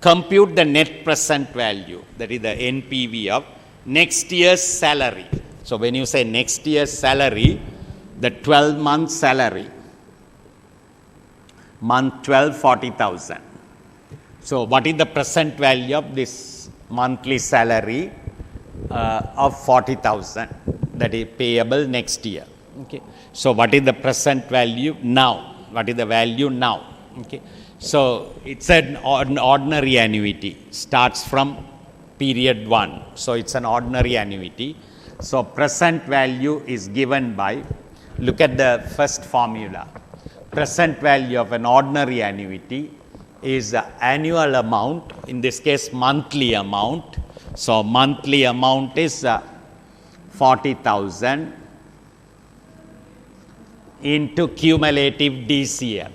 Compute the net present value, that is the NPV of next year's salary. So when you say next year's salary, the 12-month salary, month 12, 40,000. So what is the present value of this monthly salary of 40,000 that is payable next year? Okay. So what is the present value now? What is the value now? Okay. So it's an ordinary annuity. Starts from period 1. So it's an ordinary annuity. So present value is given by, look at the first formula. Present value of an ordinary annuity is the annual amount, in this case monthly amount. So monthly amount is 40,000 into cumulative DCF.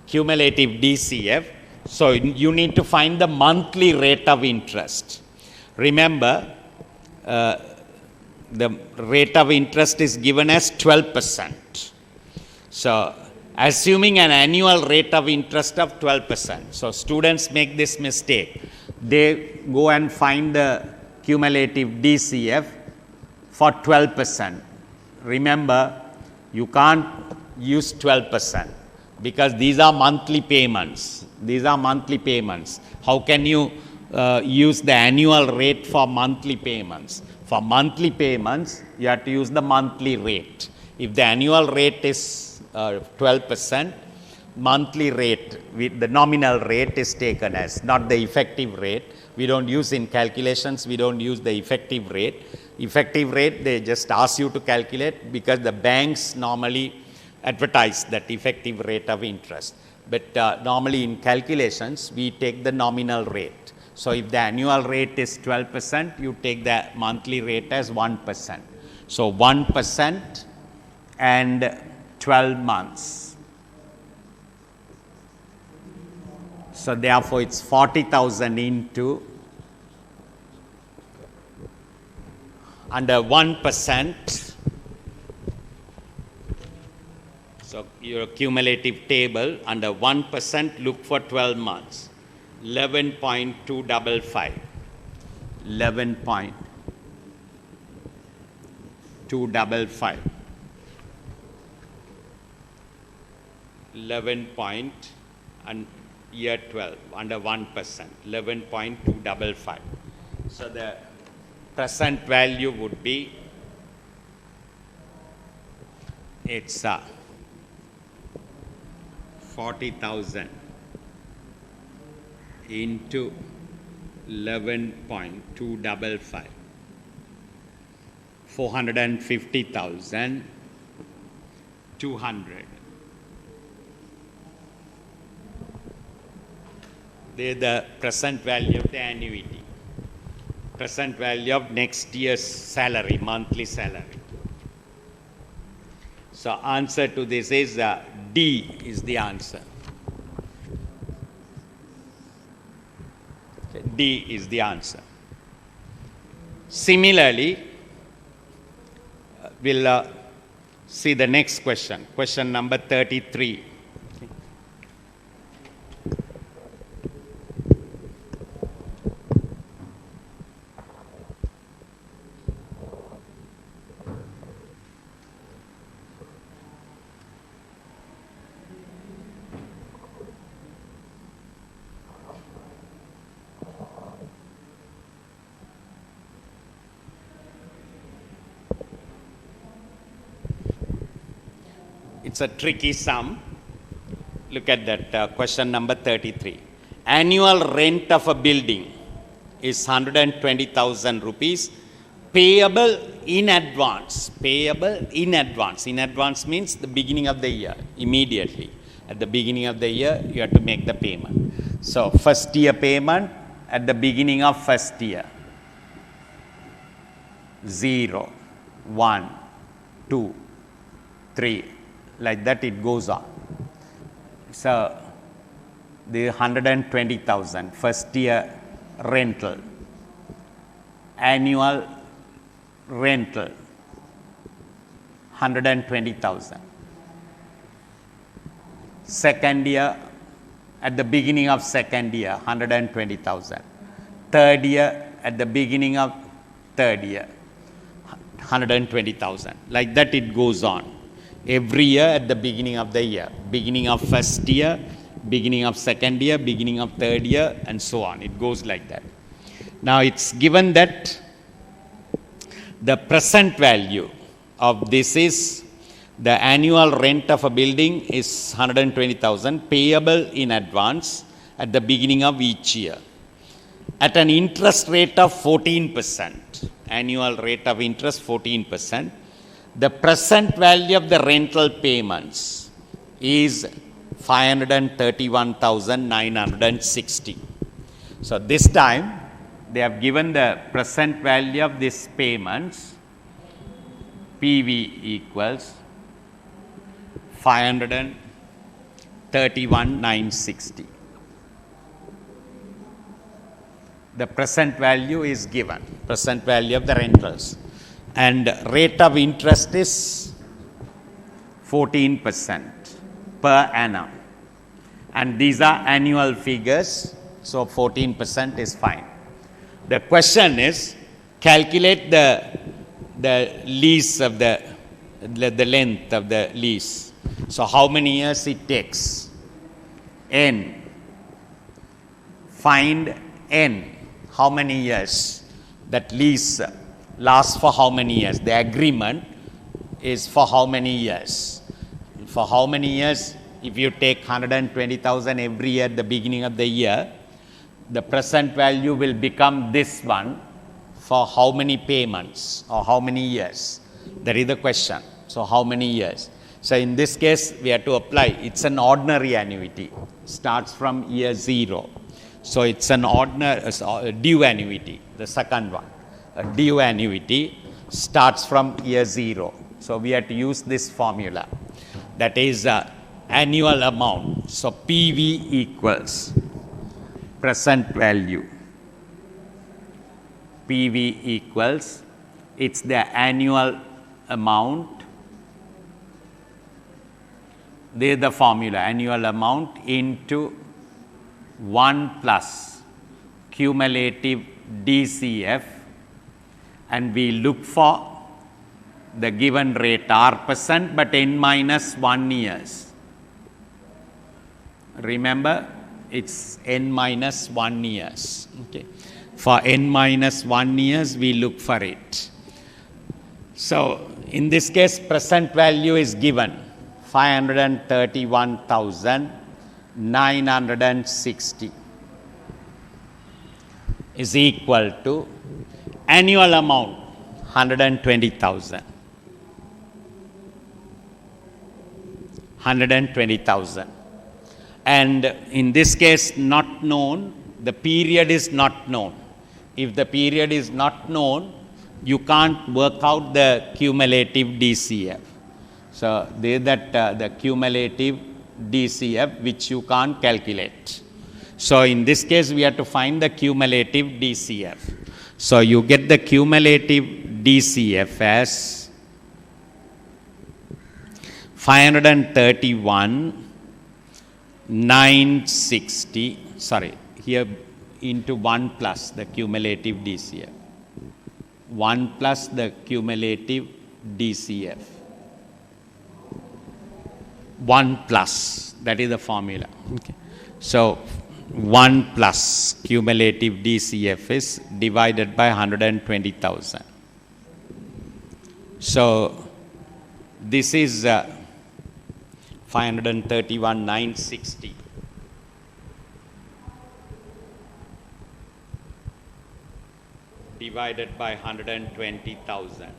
Cumulative DCF. So you need to find the monthly rate of interest. Remember, the rate of interest is given as 12%. So assuming an annual rate of interest of 12%. So students make this mistake. They go and find the cumulative DCF for 12%. Remember, you can't use 12% because these are monthly payments. These are monthly payments. How can you use the annual rate for monthly payments? For monthly payments, you have to use the monthly rate. If the annual rate is 12%, monthly rate, the nominal rate is taken as, not the effective rate. We don't use in calculations, we don't use the effective rate. Effective rate, they just ask you to calculate because the banks normally advertise that effective rate of interest. But normally in calculations, we take the nominal rate. So if the annual rate is 12%, you take the monthly rate as 1%. So 1% and 12 months. So therefore it's 40,000 into under 1%. So your cumulative table under 1%, look for 12 months. 11.255. 11.255. 11 point and year 12 under 1%. 11.255. So the present value would be, it's 40,000 into 11.255, 450,200. They the present value of the annuity, present value of next year's salary, monthly salary. So answer to this is D is the answer. D is the answer. Similarly, we'll see the next question, question number 33. It's a tricky sum. Look at that question number 33. Annual rent of a building is 120,000 rupees payable in advance. Payable in advance. In advance means the beginning of the year, immediately. At the beginning of the year, you have to make the payment. So first year payment at the beginning of first year. 0, 1, 2, 3. Like that it goes on. So the 120,000 first year rental, annual rental 120,000. Second year, at the beginning of second year 120,000. Third year, at the beginning of third year 120,000. Like that it goes on. Every year at the beginning of the year, beginning of first year, beginning of second year, beginning of third year, and so on. It goes like that. Now it's given that the present value of this is the annual rent of a building is 120,000 payable in advance at the beginning of each year. at an interest rate of 14%, annual rate of interest 14%, the present value of the rental payments is 531,960. So this time they have given the present value of these payments, PV equals 531,960. The present value is given, present value of the rentals, and rate of interest is 14% per annum, and these are annual figures, so 14% is fine. The question is, calculate the lease of the length of the lease. So how many years it takes? N. Find N. How many years? That lease lasts for how many years? The agreement is for how many years? For how many years? If you take 120,000 every year at the beginning of the year, the present value will become this one for how many payments or how many years? That is the question. So how many years? So in this case, we have to apply. It's an ordinary annuity. Starts from year 0. So it's an ordinary due annuity, the second one. A due annuity starts from year 0. So we have to use this formula. That is annual amount. So PV equals present value. PV equals, it's the annual amount. There is the formula, annual amount into 1 plus cumulative DCF, and we look for the given rate R%, but n minus 1 years. Remember, it's n minus 1 years. Okay. For n minus 1 years, we look for it. So in this case, present value is given 531,960 is equal to annual amount 120,000. 120,000. And in this case, not known, the period is not known. If the period is not known, you can't work out the cumulative DCF. So there that the cumulative DCF which you can't calculate. So in this case, we have to find the cumulative DCF. So you get the cumulative DCF as 531,960, sorry, here into 1 plus the cumulative DCF. 1 plus the cumulative DCF. 1 plus, that is the formula. Okay. So 1 plus cumulative DCF is divided by 120,000. So this is 531,960 divided by 120,000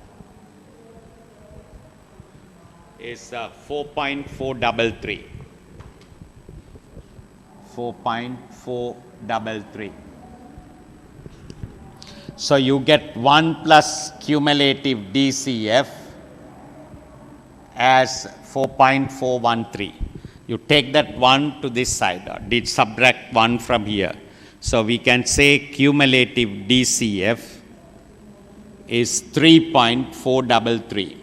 is 4.433. 4.433. So you get 1 plus cumulative DCF as 4.413. You take that 1 to this side, or did subtract 1 from here. So we can say cumulative DCF is 3.433.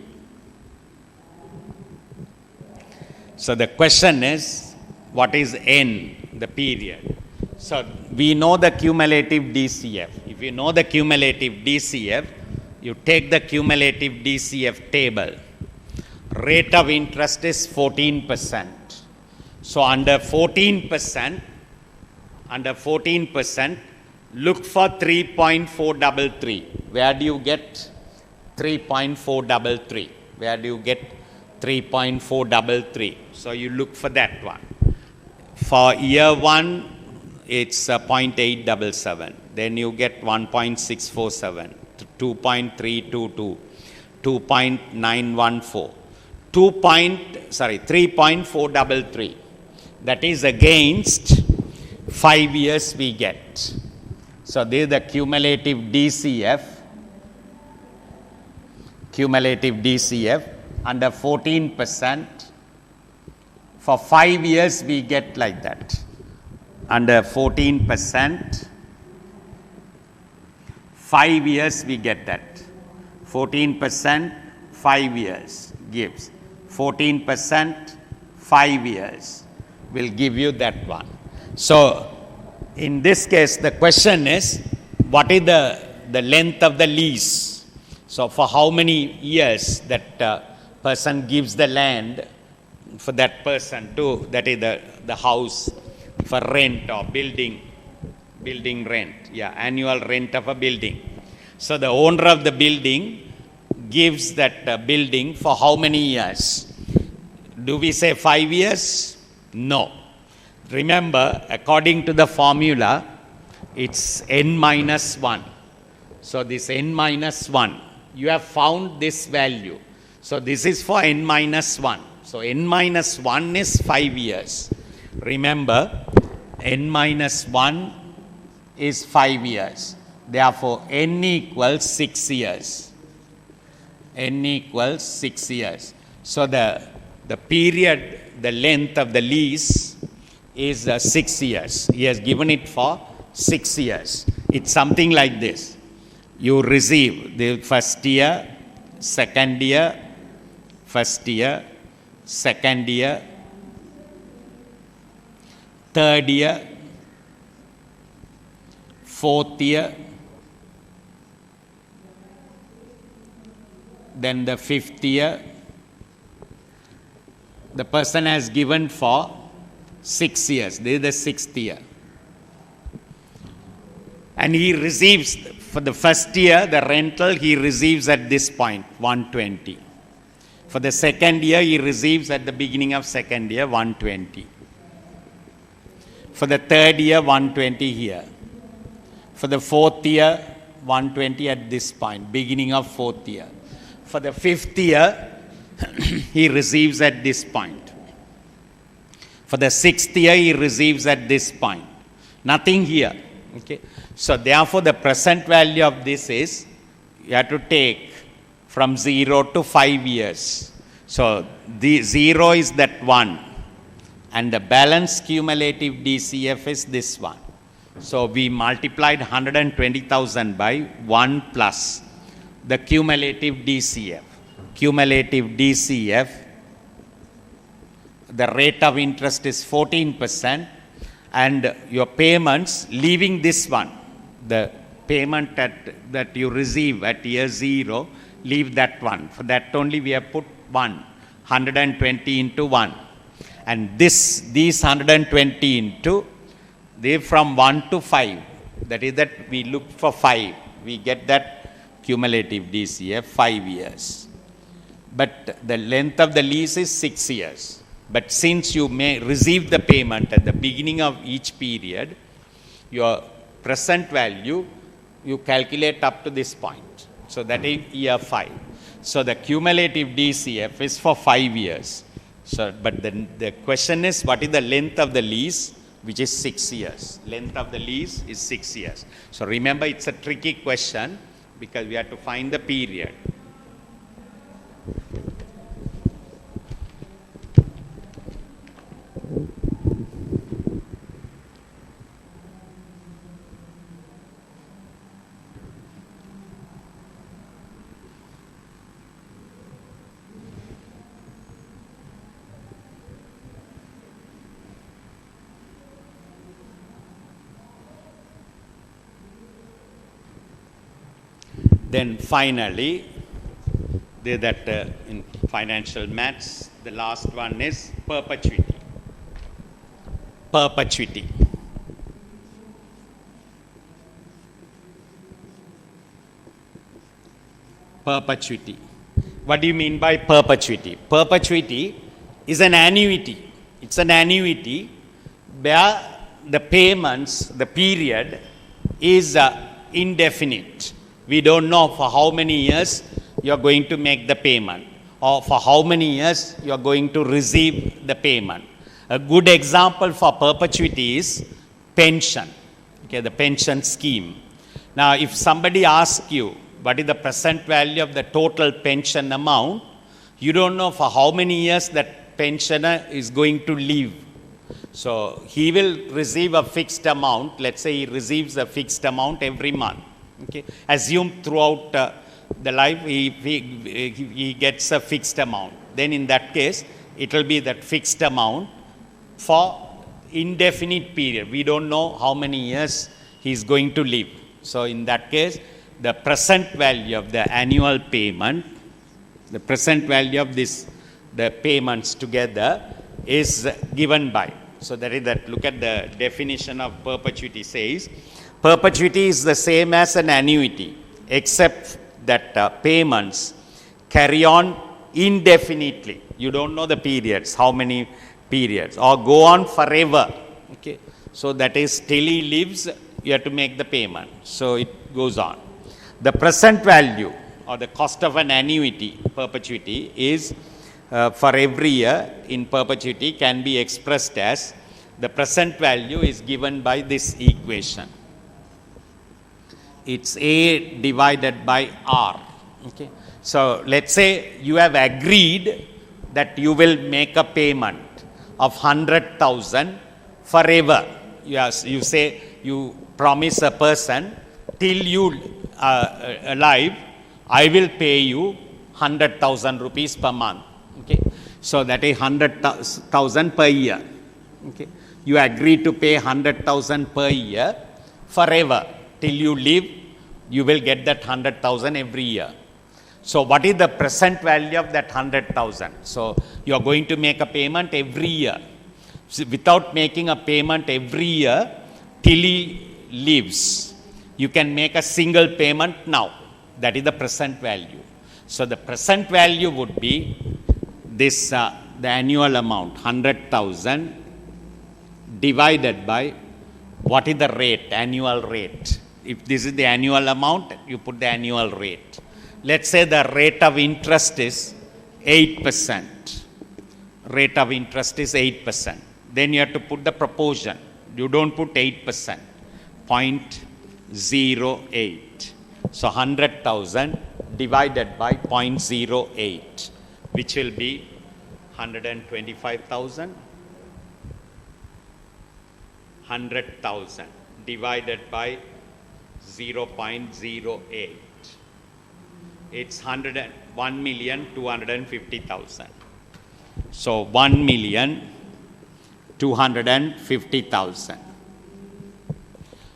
So the question is, what is N, the period? So we know the cumulative DCF. If you know the cumulative DCF, you take the cumulative DCF table. Rate of interest is 14%. So under 14%, look for 3.433. Where do you get 3.433? Where do you get 3.433? So you look for that one. For year 1, it's 0.877. Then you get 1.647, 2.322, 2.914, 3.433. That is against 5 years we get. So this is the cumulative DCF. Cumulative DCF under 14%. For 5 years we get like that. Under 14%, 5 years we get that. 14%, 5 years gives. 14%, 5 years will give you that one. So, in this case, the question is, what is the length of the lease? So, for how many years that person gives the land for that person to, that is the house, for rent or building rent, annual rent of a building. So the owner of the building gives that building for how many years? Do we say 5 years? No. Remember, according to the formula, it's n minus 1. So this n minus 1, you have found this value. So this is for n minus 1. So n minus 1 is 5 years. Remember, n minus 1 is 5 years. Therefore, n equals 6 years. N equals 6 years. So the period, the length of the lease is 6 years. He has given it for 6 years. It's something like this. You receive the first year, second year, first year, second year, third year, fourth year, then the fifth year. The person has given for 6 years. This is the sixth year. And he receives, for the first year, the rental he receives at this point, 120. For the second year, he receives at the beginning of second year, 120. For the third year, 120 here. For the fourth year, 120 at this point, beginning of fourth year. For the fifth year, he receives at this point. For the sixth year, he receives at this point. Nothing here. Okay. So therefore, the present value of this is, you have to take from 0 to 5 years. So the 0 is that 1. And the balance cumulative DCF is this one. So we multiplied 120,000 by 1 plus the cumulative DCF. Cumulative DCF, the rate of interest is 14%, and your payments, leaving this one, the payment that you receive at year 0, leave that one. For that only we have put 120 into 1. And these 120 into, they from 1 to 5. That is that we look for 5. We get that cumulative DCF 5 years. But the length of the lease is 6 years. But since you may receive the payment at the beginning of each period, your present value, you calculate up to this point. So that is year 5. So the cumulative DCF is for 5 years. So, but the question is, what is the length of the lease, which is 6 years. Length of the lease is 6 years. So remember, it's a tricky question because we have to find the period. Then finally, in financial maths, the last one is perpetuity. Perpetuity. Perpetuity. What do you mean by perpetuity? Perpetuity is an annuity. It's an annuity where the payments, the period is indefinite. We don't know for how many years you are going to make the payment or for how many years you are going to receive the payment. A good example for perpetuity is pension, okay, the pension scheme. Now, if somebody asks you what is the present value of the total pension amount, you don't know for how many years that pensioner is going to live. So, he will receive a fixed amount. Let's say he receives a fixed amount every month. Okay, assume throughout the life he gets a fixed amount. Then in that case, it will be that fixed amount for indefinite period. We don't know how many years he is going to live. So in that case, the present value of the annual payment, the present value of the payments together is given by. So that is that. Look at the definition of perpetuity. Says perpetuity is the same as an annuity, except that payments carry on indefinitely. You don't know the periods, how many periods, or go on forever. Okay, so that is till he lives, you have to make the payment. So it goes on. The present value or the cost of an annuity, perpetuity, is for every year in perpetuity can be expressed as the present value is given by this equation. It's A divided by R. Okay. So let's say you have agreed that you will make a payment of 100,000 forever. Yes, you say you promise a person till you are alive, I will pay you 100,000 rupees per month. Okay, so that is 100,000 per year. Okay, you agree to pay 100,000 per year forever till you live. You will get that 100,000 every year. So what is the present value of that 100,000? So you are going to make a payment every year. So without making a payment every year till he lives, you can make a single payment now. That is the present value. So the present value would be this, the annual amount, 100,000 divided by what is the rate, annual rate. If this is the annual amount, you put the annual rate. Let's say the rate of interest is 8%. Rate of interest is 8%. Then you have to put the proportion. You don't put 8%. 0.08. So 100,000 divided by 0.08, which will be 125,000. 100,000 divided by 0.08. It's 1,250,000. So 1,250,000.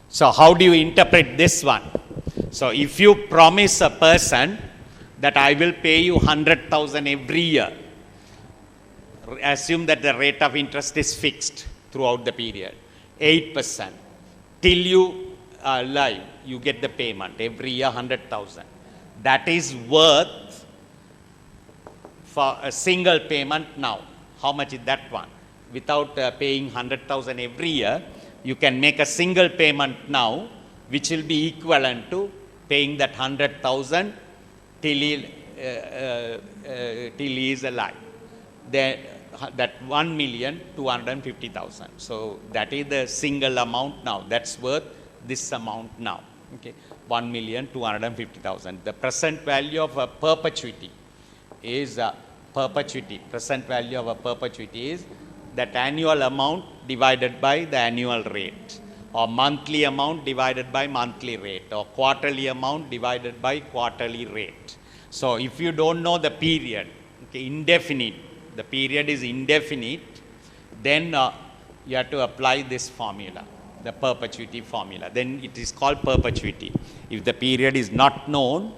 So how do you interpret this one? So if you promise a person that I will pay you 100,000 every year, assume that the rate of interest is fixed throughout the period, 8%. Till you are alive, you get the payment every year 100,000. That is worth for a single payment now. How much is that one? Without paying 100,000 every year, you can make a single payment now, which will be equivalent to paying that 100,000 till he is alive. That 1,250,000. So that is the single amount now. That's worth this amount now. Okay, 1,250,000. The present value of a perpetuity is present value of a perpetuity is that annual amount divided by the annual rate, or monthly amount divided by monthly rate, or quarterly amount divided by quarterly rate. So if you don't know the period, okay, indefinite, the period is indefinite, then you have to apply this formula, the perpetuity formula. Then it is called perpetuity. If the period is not known,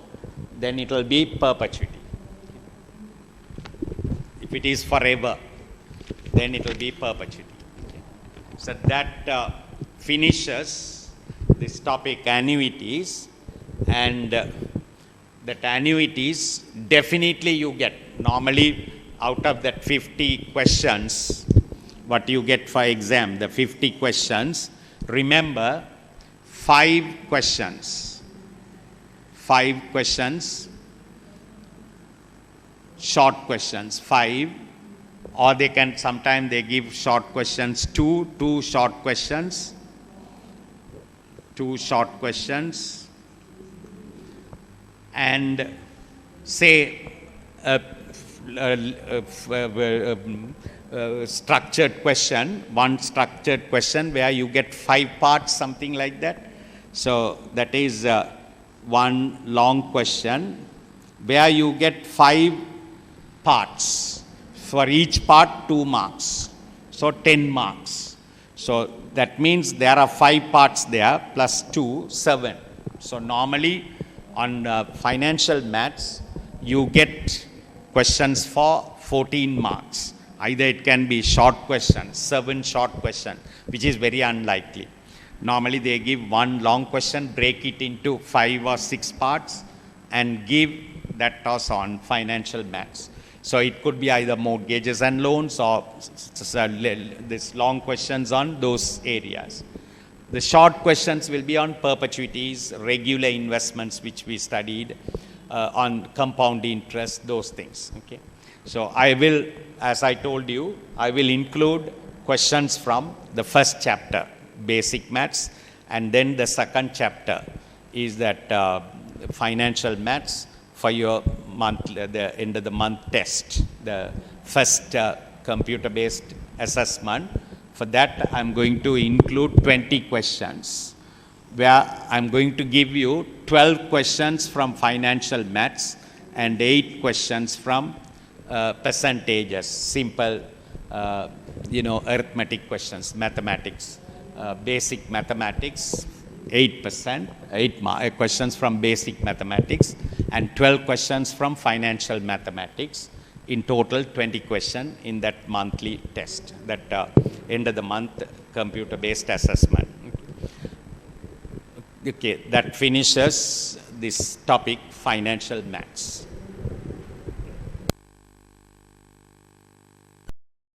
then it will be perpetuity. If it is forever, then it will be perpetuity. Okay. So that finishes this topic, annuities. And that annuities, definitely you get. Normally, out of that 50 questions, what you get for exam, the 50 questions, remember 5 questions. 5 questions, short questions, 5, or they can, sometimes they give short questions, 2 short questions, 2 short questions, and say structured question, one structured question where you get 5 parts, something like that. So that is one long question where you get 5 parts. For each part 2 marks. So 10 marks. So that means there are 5 parts there plus 2, 7. So normally on financial maths, you get questions for 14 marks. Either it can be short questions, 7 short questions, which is very unlikely. Normally they give one long question, break it into 5 or 6 parts, and give that toss on financial maths. So it could be either mortgages and loans or this long questions on those areas. The short questions will be on perpetuities, regular investments, which we studied, on compound interest, those things. Okay. So I will, as I told you, I will include questions from the first chapter, basic maths, and then the second chapter is that financial maths for your month, the end of the month test, the first computer-based assessment. For that, I'm going to include 20 questions, where I'm going to give you 12 questions from financial maths and 8 questions from percentages, simple, arithmetic questions, mathematics, basic mathematics, 8%, 8 questions from basic mathematics, and 12 questions from financial mathematics. In total, 20 questions in that monthly test, that end of the month computer-based assessment. Okay, that finishes this topic, financial maths.